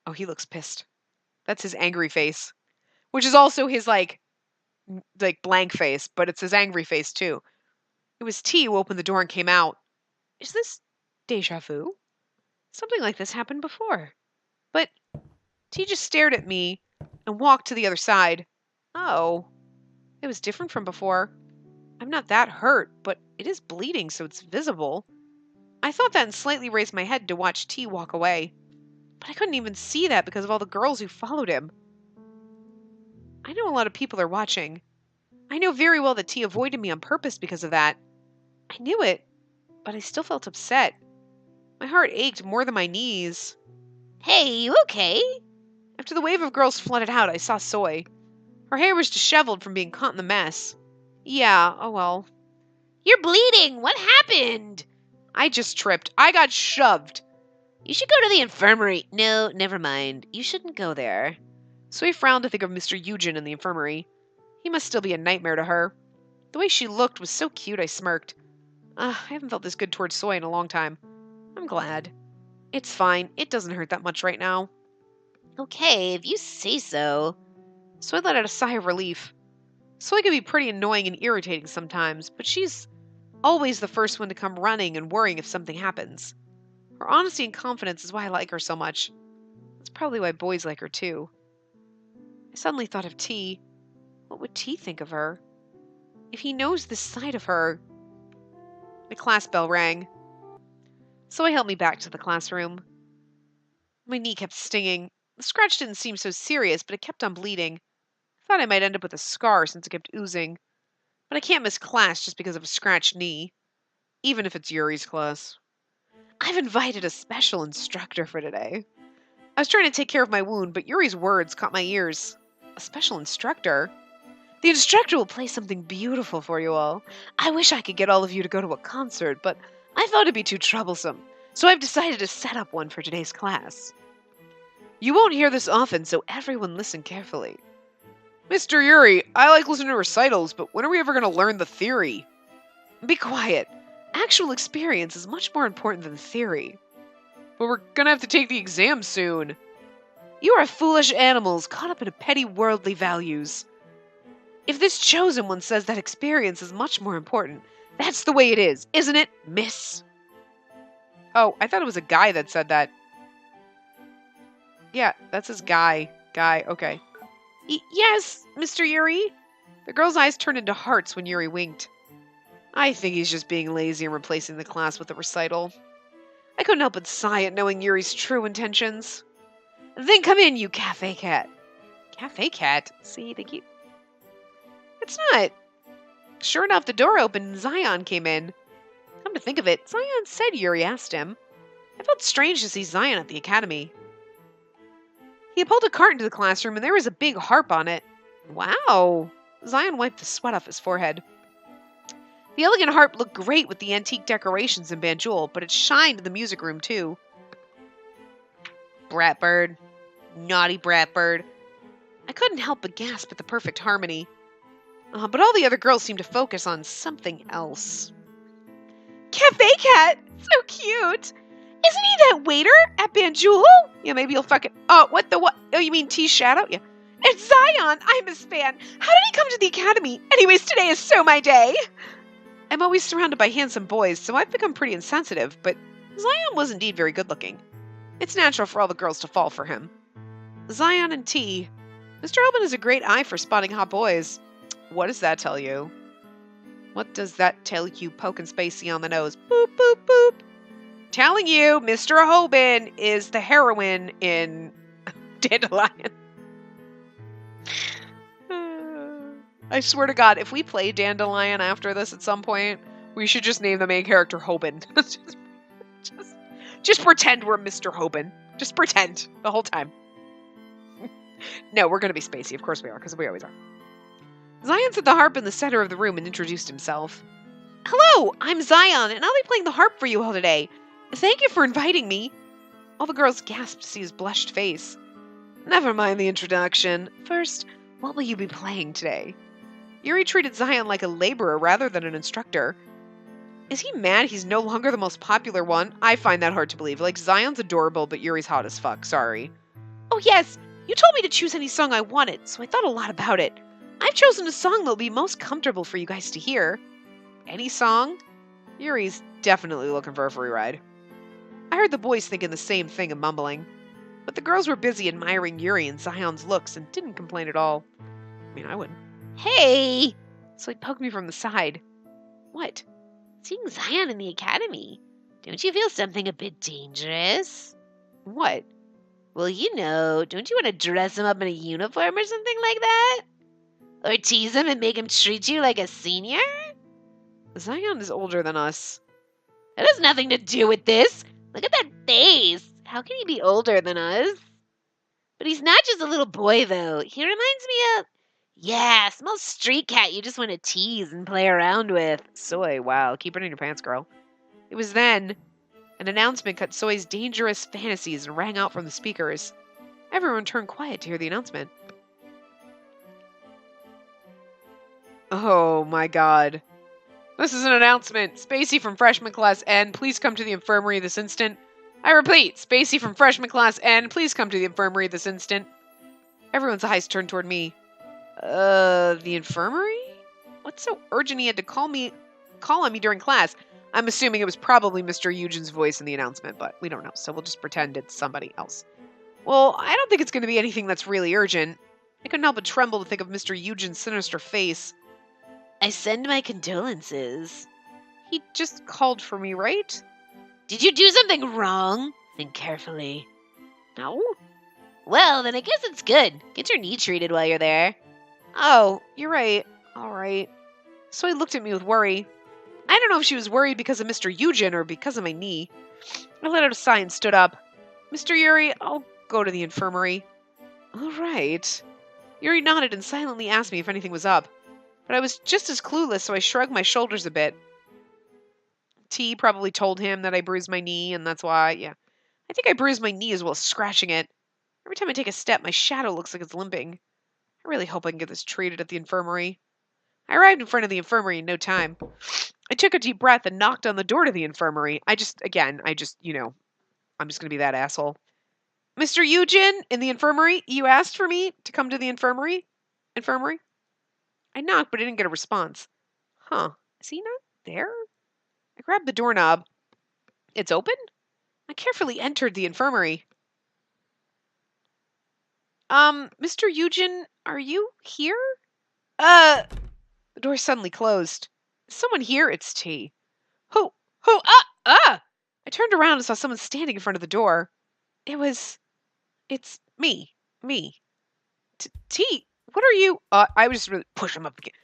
Oh, he looks pissed. That's his angry face. Which is also his, like blank face, but it's his angry face, too. It was T who opened the door and came out. Is this deja vu? Something like this happened before. But T just stared at me and walked to the other side. Oh. It was different from before. I'm not that hurt, but it is bleeding, so it's visible. I thought that and slightly raised my head to watch T walk away. But I couldn't even see that because of all the girls who followed him. I know a lot of people are watching. I know very well that T avoided me on purpose because of that. I knew it, but I still felt upset. My heart ached more than my knees.
Hey, you okay?
After the wave of girls flooded out, I saw Soy. Her hair was disheveled from being caught in the mess. Yeah, oh well.
You're bleeding. What happened?
I just tripped. I got shoved.
You should go to the infirmary. No, never mind. You shouldn't go there.
Soy frowned to think of Mr. Eugen in the infirmary. He must still be a nightmare to her. The way she looked was so cute I smirked. I haven't felt this good towards Soy in a long time. I'm glad. It's fine. It doesn't hurt that much right now.
Okay, if you say so.
Soy let out a sigh of relief. Soy can be pretty annoying and irritating sometimes, but she's always the first one to come running and worrying if something happens. Her honesty and confidence is why I like her so much. That's probably why boys like her too. I suddenly thought of T. What would T think of her? If he knows this side of her... The class bell rang. Soy helped me back to the classroom. My knee kept stinging. The scratch didn't seem so serious, but it kept on bleeding. I thought I might end up with a scar since it kept oozing. But I can't miss class just because of a scratched knee. Even if it's Yuri's class. I've invited a special instructor for today. I was trying to take care of my wound, but Yuri's words caught my ears. A special instructor? The instructor will play something beautiful for you all. I wish I could get all of you to go to a concert, but I thought it'd be too troublesome, so I've decided to set up one for today's class. You won't hear this often, so everyone listen carefully. Mr. Yuri, I like listening to recitals, but when are we ever going to learn the theory? Be quiet. Actual experience is much more important than theory. But we're going to have to take the exam soon. You are foolish animals caught up in petty worldly values. If this chosen one says that experience is much more important, that's the way it is, isn't it, miss? Oh, I thought it was a guy that said that. Yeah, that's his guy. Guy, okay. Yes, Mr. Yuri. The girl's eyes turned into hearts when Yuri winked. I think he's just being lazy and replacing the class with a recital. I couldn't help but sigh at knowing Yuri's true intentions. Then come in, you cafe cat. Cafe cat? See, they keep... It's not. Sure enough, the door opened and Zion came in. Come to think of it, Zion said Yuri asked him. I felt strange to see Zion at the academy. He pulled a cart into the classroom and there was a big harp on it. Wow. Zion wiped the sweat off his forehead. The elegant harp looked great with the antique decorations and banjul, but it shined in the music room too. Brat bird. Naughty brat bird. I couldn't help but gasp at the perfect harmony. But all the other girls seemed to focus on something else. Cafe cat! So cute! Isn't he that waiter at Banjul? Yeah, maybe you'll fucking... Oh, what the what? Oh, you mean T Shadow? Yeah. It's Zion! I'm his fan! How did he come to the academy? Anyways, today is so my day! I'm always surrounded by handsome boys, so I've become pretty insensitive, but Zion was indeed very good looking. It's natural for all the girls to fall for him. Zion and T. Mr. Elvin has a great eye for spotting hot boys. What does that tell you? What does that tell you, poking Spacey on the nose? Boop, boop, boop. Telling you, Mr. Hoban is the heroine in Dandelion. I swear to God, if we play Dandelion after this at some point, we should just name the main character Hoban. just pretend we're Mr. Hoban. Just pretend the whole time. No, we're going to be Spacey. Of course we are, because we always are. Zion set the harp in the center of the room and introduced himself. Hello, I'm Zion, and I'll be playing the harp for you all today. Thank you for inviting me. All the girls gasped to see his blushed face. Never mind the introduction. First, what will you be playing today? Yuri treated Zion like a laborer rather than an instructor. Is he mad he's no longer the most popular one? I find that hard to believe. Like, Zion's adorable, but Yuri's hot as fuck. Sorry. Oh, yes. You told me to choose any song I wanted, so I thought a lot about it. I've chosen a song that'll be most comfortable for you guys to hear. Any song? Yuri's definitely looking for a free ride. I heard the boys thinking the same thing and mumbling. But the girls were busy admiring Yuri and Zion's looks and didn't complain at all. I mean, I wouldn't. Hey! So he poked me from the side. What?
Seeing Zion in the academy. Don't you feel something a bit dangerous?
What?
Well, you know, don't you want to dress him up in a uniform or something like that? Or tease him and make him treat you like a senior?
Zion is older than us.
That has nothing to do with this. Look at that face. How can he be older than us? But he's not just a little boy, though. He reminds me of... Yeah, small street cat you just want to tease and play around with.
Soy, wow. Keep it in your pants, girl. It was then... An announcement cut Soy's dangerous fantasies and rang out from the speakers. Everyone turned quiet to hear the announcement. Oh my god. This is an announcement. Spacey from freshman class N, please come to the infirmary this instant. I repeat, Spacey from freshman class N, please come to the infirmary this instant. Everyone's eyes turned toward me. The infirmary? What's so urgent he had to call on me during class? I'm assuming it was probably Mr. Eugen's voice in the announcement, but we don't know, so we'll just pretend it's somebody else. Well, I don't think it's going to be anything that's really urgent. I couldn't help but tremble to think of Mr. Eugen's sinister face.
I send my condolences.
He just called for me, right?
Did you do something wrong? Think carefully.
No.
Well, then I guess it's good. Get your knee treated while you're there.
Oh, you're right. All right. So he looked at me with worry. I don't know if she was worried because of Mr. Eugen or because of my knee. I let out a sigh and stood up. Mr. Yuri, I'll go to the infirmary. All right. Yuri nodded and silently asked me if anything was up. But I was just as clueless, so I shrugged my shoulders a bit. T probably told him that I bruised my knee, and that's why, yeah. I think I bruised my knee as well as scratching it. Every time I take a step, my shadow looks like it's limping. I really hope I can get this treated at the infirmary. I arrived in front of the infirmary in no time. I took a deep breath and knocked on the door to the infirmary. I'm just going to be that asshole. Mr. Eugen, in the infirmary, you asked for me to come to the infirmary? Infirmary? I knocked, but I didn't get a response. Huh, is he not there? I grabbed the doorknob. It's open? I carefully entered the infirmary. Mr. Eugen, are you here? The door suddenly closed. Is someone here? It's T. Who? I turned around and saw someone standing in front of the door. It's me. T, what are you? I was just really push him up again.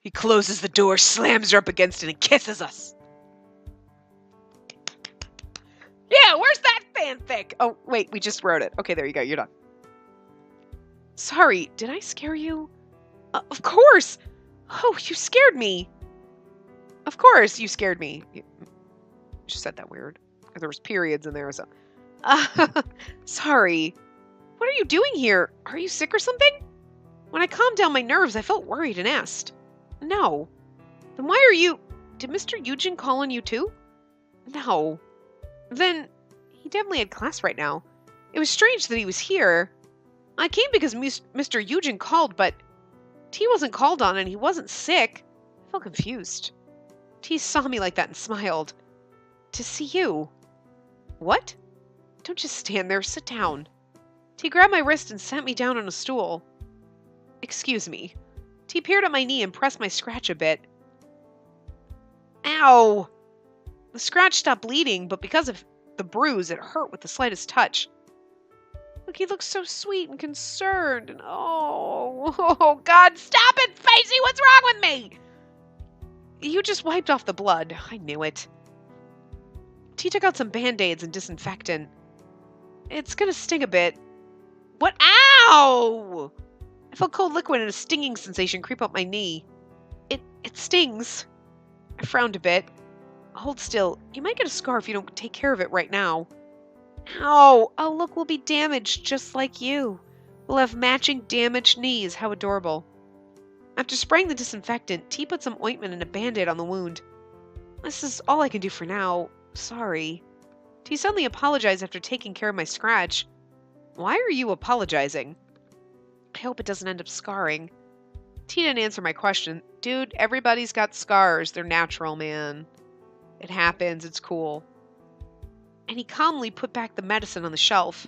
He closes the door, slams her up against it, and kisses us. Yeah, where's that fanfic? Oh, wait, we just wrote it. Okay, there you go. You're done. Sorry, did I scare you? Of course. Oh, you scared me. Of course, you scared me. You just said that weird. There was periods in there, so. Sorry. What are you doing here? Are you sick or something? When I calmed down my nerves, I felt worried and asked. No. Then why are you... Did Mr. Eugen call on you too? No. Then he definitely had class right now. It was strange that he was here. I came because Mr. Eugen called, but T wasn't called on and he wasn't sick. I felt confused. T saw me like that and smiled. To see you. What? Don't just stand there. Sit down. T grabbed my wrist and sat me down on a stool. Excuse me. T peered at my knee and pressed my scratch a bit. Ow! The scratch stopped bleeding, but because of the bruise, it hurt with the slightest touch. Look, he looks so sweet and concerned. And oh, God, stop it, Spacey! What's wrong with me? You just wiped off the blood. I knew it. T took out some Band-Aids and disinfectant. It's gonna sting a bit. What? Ow! I felt cold liquid and a stinging sensation creep up my knee. It stings. I frowned a bit. Hold still. You might get a scar if you don't take care of it right now. Ow! Oh, look, we'll be damaged just like you. We'll have matching damaged knees. How adorable. After spraying the disinfectant, T put some ointment and a Band-Aid on the wound. This is all I can do for now. Sorry. T suddenly apologized after taking care of my scratch. Why are you apologizing? I hope it doesn't end up scarring. T didn't answer my question. Dude, everybody's got scars. They're natural, man. It happens. It's cool. And he calmly put back the medicine on the shelf.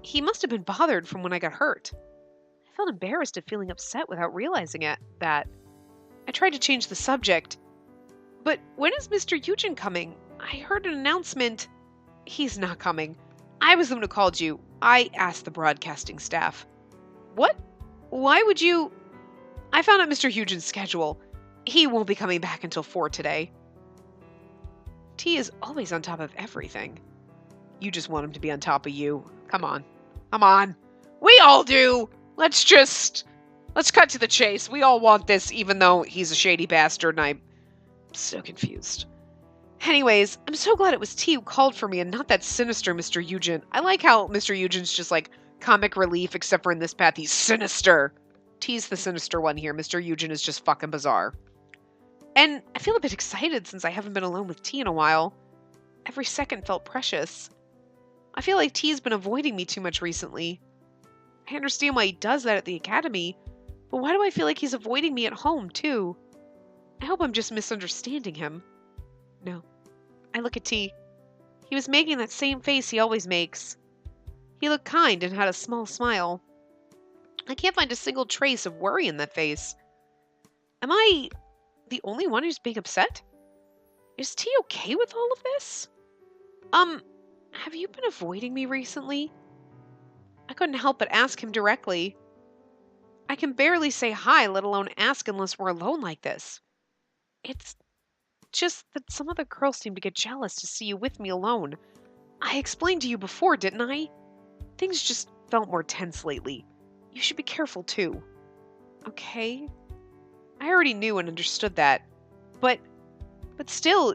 He must have been bothered from when I got hurt. I felt embarrassed at feeling upset without realizing that. I tried to change the subject. But when is Mr. Eugen coming? I heard an announcement. He's not coming. I was the one who called you. I asked the broadcasting staff. What? Why would you... I found out Mr. Eugen's schedule. He won't be coming back until 4 today. T is always on top of everything. You just want him to be on top of you. Come on. Come on. We all do. Let's cut to the chase. We all want this, even though he's a shady bastard, and I'm so confused. Anyways, I'm so glad it was T who called for me and not that sinister Mr. Eugen. I like how Mr. Eugen's just like comic relief, except for in this path, he's sinister. T's the sinister one here. Mr. Eugen is just fucking bizarre. And I feel a bit excited since I haven't been alone with T in a while. Every second felt precious. I feel like T's been avoiding me too much recently. I understand why he does that at the academy, But why do I feel like he's avoiding me at home, too? I hope I'm just misunderstanding him. No. I look at T. He was making that same face he always makes. He looked kind and had a small smile. I can't find a single trace of worry in that face. Am I the only one who's being upset? Is T okay with all of this? Have you been avoiding me recently? I couldn't help but ask him directly. I can barely say hi, let alone ask unless we're alone like this. It's just that some other girls seem to get jealous to see you with me alone. I explained to you before, didn't I? Things just felt more tense lately. You should be careful too. Okay? I already knew and understood that. But still,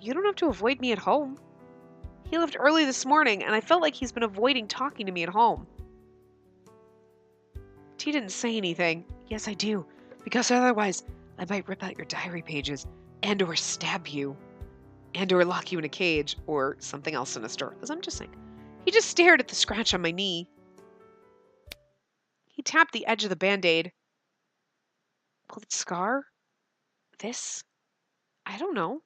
you don't have to avoid me at home. He left early this morning, and I felt like he's been avoiding talking to me at home. T didn't say anything. Yes, I do. Because otherwise, I might rip out your diary pages, and or stab you, and or lock you in a cage, or something else sinister. As I'm just saying. He just stared at the scratch on my knee. He tapped the edge of the Band-Aid. Will it scar? This? I don't know.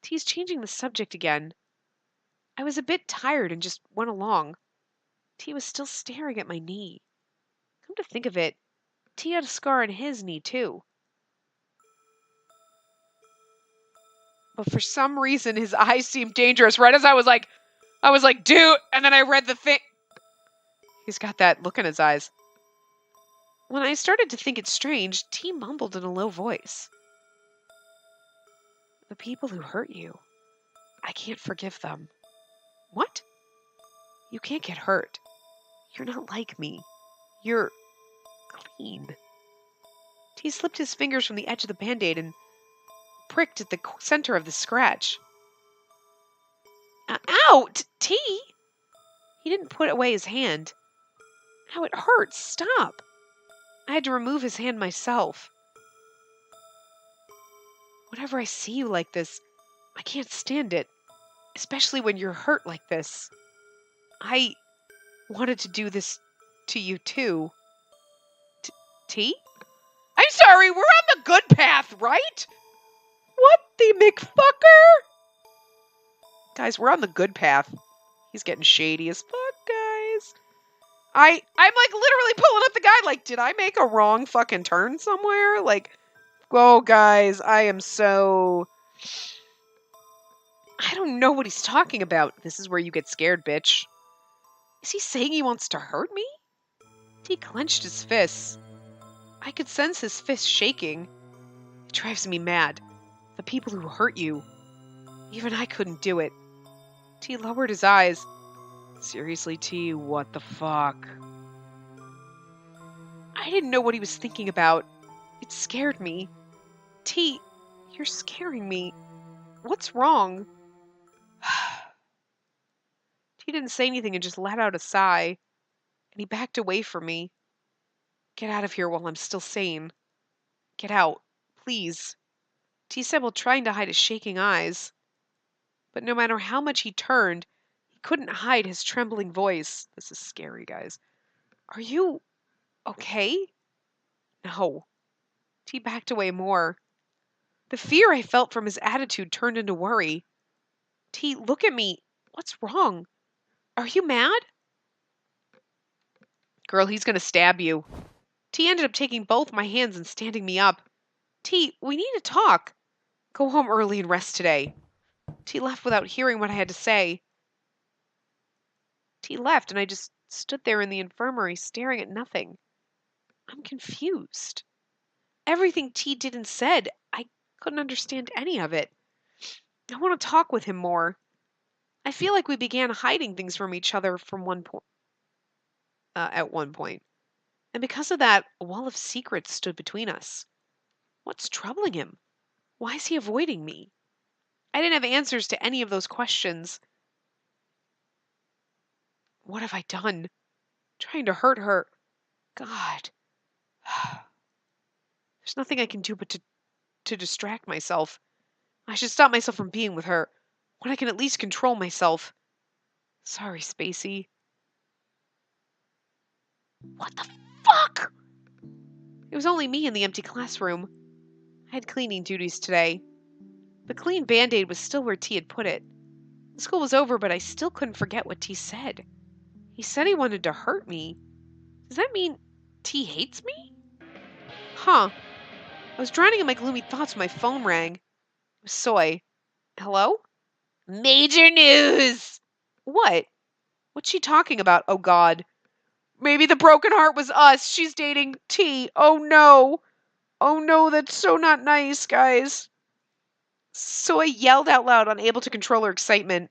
T's changing the subject again. I was a bit tired and just went along. T was still staring at my knee. Come to think of it, T had a scar on his knee too. But for some reason, his eyes seemed dangerous right as I was like, dude, and then I read the thing. He's got that look in his eyes. When I started to think it strange, T mumbled in a low voice. The people who hurt you, I can't forgive them. What? You can't get hurt. You're not like me. You're clean. T slipped his fingers from the edge of the Band-Aid and pricked at the center of the scratch. Ow! T! He didn't put away his hand. Ow, it hurts. Stop. I had to remove his hand myself. Whenever I see you like this, I can't stand it. Especially when you're hurt like this. I wanted to do this to you too. T? I'm sorry, we're on the good path, right? What the McFucker? Guys, we're on the good path. He's getting shady as fuck, guys. I'm like literally pulling up the guide like, did I make a wrong fucking turn somewhere? Like, oh guys, I am so... I don't know what he's talking about. This is where you get scared, bitch. Is he saying he wants to hurt me? He clenched his fists. I could sense his fists shaking. It drives me mad. The people who hurt you. Even I couldn't do it. T lowered his eyes. Seriously, T, what the fuck? I didn't know what he was thinking about. It scared me. T, you're scaring me. What's wrong? T didn't say anything and just let out a sigh. And he backed away from me. Get out of here while I'm still sane. Get out, please. T said while trying to hide his shaking eyes. But no matter how much he turned, he couldn't hide his trembling voice. This is scary, guys. Are you okay? No. T backed away more. The fear I felt from his attitude turned into worry. T, look at me. What's wrong? Are you mad? Girl, he's gonna stab you. T ended up taking both my hands and standing me up. T, we need to talk. Go home early and rest today. T left without hearing what I had to say. T left and I just stood there in the infirmary staring at nothing. I'm confused. Everything T did and said, I couldn't understand any of it. I want to talk with him more. I feel like we began hiding things from each other from at one point. And because of that, a wall of secrets stood between us. What's troubling him? Why is he avoiding me? I didn't have answers to any of those questions. What have I done? Trying to hurt her. God. There's nothing I can do but to distract myself. I should stop myself from being with her, when I can at least control myself. Sorry, Spacey. What the fuck? It was only me in the empty classroom. I had cleaning duties today. The clean Band-Aid was still where T had put it. The school was over, but I still couldn't forget what T said. He said he wanted to hurt me. Does that mean T hates me? Huh. I was drowning in my gloomy thoughts when my phone rang. It was Soy. Hello?
Major news!
What? What's she talking about? Oh, God. Maybe the broken heart was us. She's dating T. Oh, no. Oh, no, that's so not nice, guys. Soy yelled out loud, unable to control her excitement.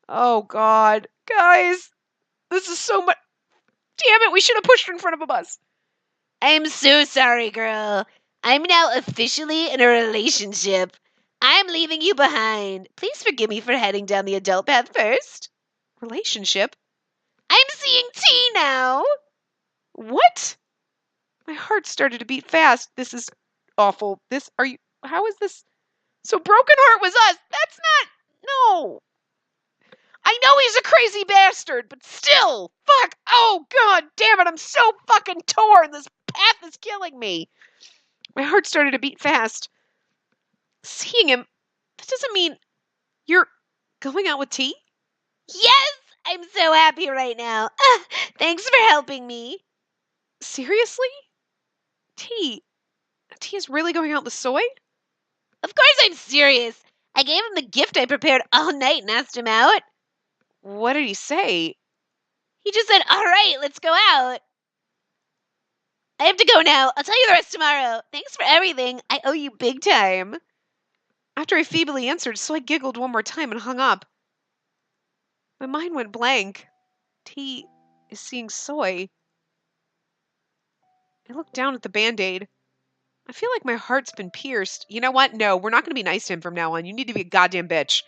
Oh, God. Guys, this is so much. Damn it, we should have pushed her in front of a bus.
I'm so sorry, girl. I'm now officially in a relationship. I'm leaving you behind. Please forgive me for heading down the adult path first.
Relationship?
I'm seeing T now.
What? My heart started to beat fast. This is awful. How is this? So Broken Heart was us. That's not, no. I know he's a crazy bastard, but still, fuck. Oh, God damn it. I'm so fucking torn. This path is killing me. My heart started to beat fast. Seeing him, that doesn't mean you're going out with T?
Yes, I'm so happy right now. Thanks for helping me.
Seriously? T is really going out with Soy?
Of course I'm serious. I gave him the gift I prepared all night and asked him out.
What did he say?
He just said, all right, let's go out. I have to go now. I'll tell you the rest tomorrow. Thanks for everything. I owe you big time.
After I feebly answered, Soy giggled one more time and hung up. My mind went blank. T is seeing Soy. I looked down at the Band-Aid. I feel like my heart's been pierced. You know what? No, we're not going to be nice to him from now on. You need to be a goddamn bitch.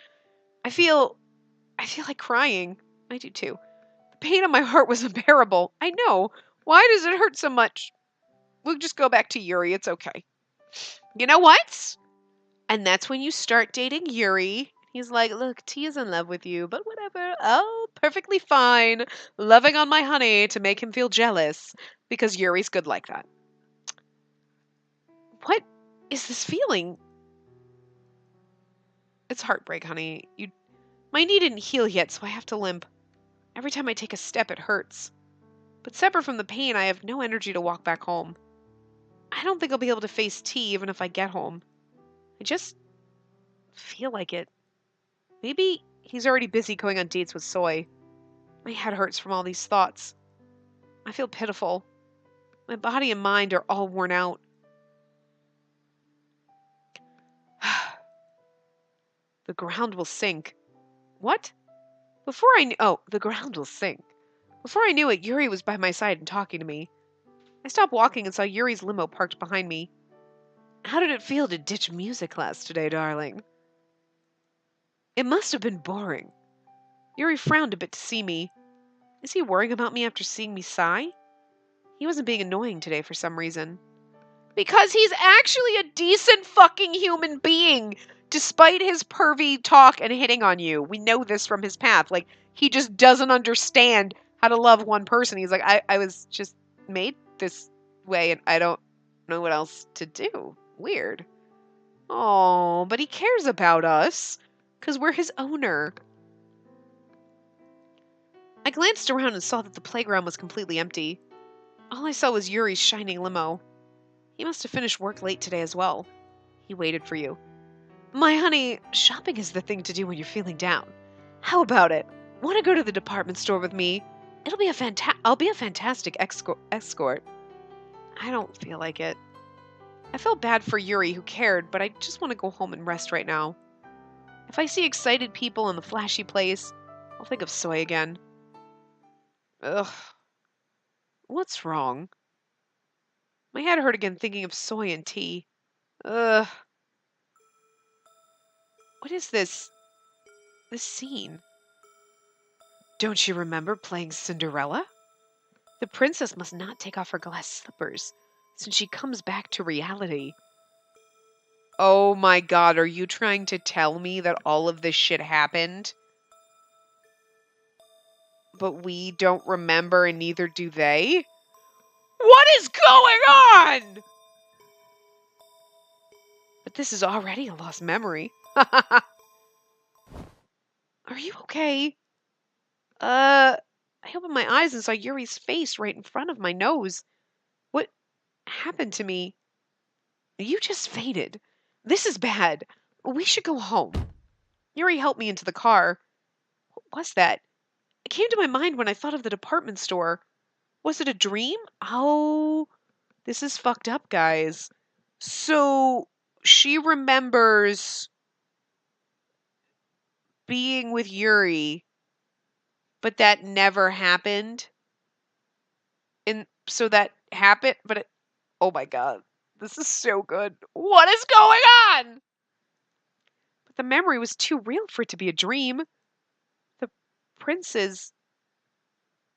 I feel like crying. I do too. The pain on my heart was unbearable. I know. Why does it hurt so much? We'll just go back to Yuri. It's okay. You know what? And that's when you start dating Yuri. He's like, look, T is in love with you, but whatever. Oh, perfectly fine. Loving on my honey to make him feel jealous because Yuri's good like that. What is this feeling? It's heartbreak, honey. My knee didn't heal yet, so I have to limp. Every time I take a step, it hurts. But separate from the pain, I have no energy to walk back home. I don't think I'll be able to face T even if I get home. I just feel like it. Maybe he's already busy going on dates with Soy. My head hurts from all these thoughts. I feel pitiful. My body and mind are all worn out. The ground will sink. What? The ground will sink. Before I knew it, Yuri was by my side and talking to me. I stopped walking and saw Yuri's limo parked behind me. How did it feel to ditch music class today, darling? It must have been boring. Yuri frowned a bit to see me. Is he worrying about me after seeing me sigh? He wasn't being annoying today for some reason. Because he's actually a decent fucking human being, despite his pervy talk and hitting on you. We know this from his path. Like, he just doesn't understand how to love one person. He's like, I was just made this way and I don't know what else to do. Weird. Oh, but he cares about us because we're his owner. I glanced around and saw that the playground was completely empty. All I saw was Yuri's shining limo. He must have finished work late today as well. He waited for you. My honey, shopping is the thing to do when you're feeling down. How about it? Want to go to the department store with me? I'll be a fantastic escort. I don't feel like it. I felt bad for Yuri who cared, but I just want to go home and rest right now. If I see excited people in the flashy place, I'll think of Soy again. Ugh. What's wrong? My head hurt again thinking of Soy and T. Ugh. What is this? This scene? Don't you remember playing Cinderella? The princess must not take off her glass slippers, since she comes back to reality. Oh my god, are you trying to tell me that all of this shit happened? but we don't remember and neither do they? What is going on? But this is already a lost memory. Are you okay? I opened my eyes and saw Yuri's face right in front of my nose. What happened to me? You just fainted. This is bad. We should go home. Yuri helped me into the car. What was that? It came to my mind when I thought of the department store. Was it a dream? Oh, this is fucked up, guys. So she remembers being with Yuri, but that never happened. And so that happened, but oh my god, this is so good. What is going on? But the memory was too real for it to be a dream. The princess,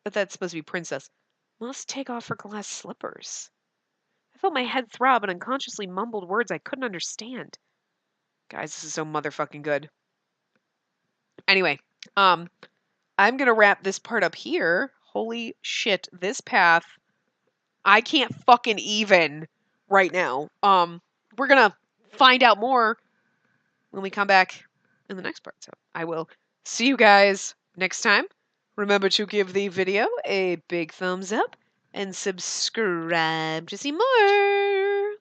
that's supposed to be princess, must take off her glass slippers. I felt my head throb and unconsciously mumbled words I couldn't understand. Guys, this is so motherfucking good. Anyway, I'm gonna wrap this part up here. Holy shit, this path, I can't fucking even right now. We're gonna find out more when we come back in the next part. So I will see you guys next time. Remember to give the video a big thumbs up and subscribe to see more.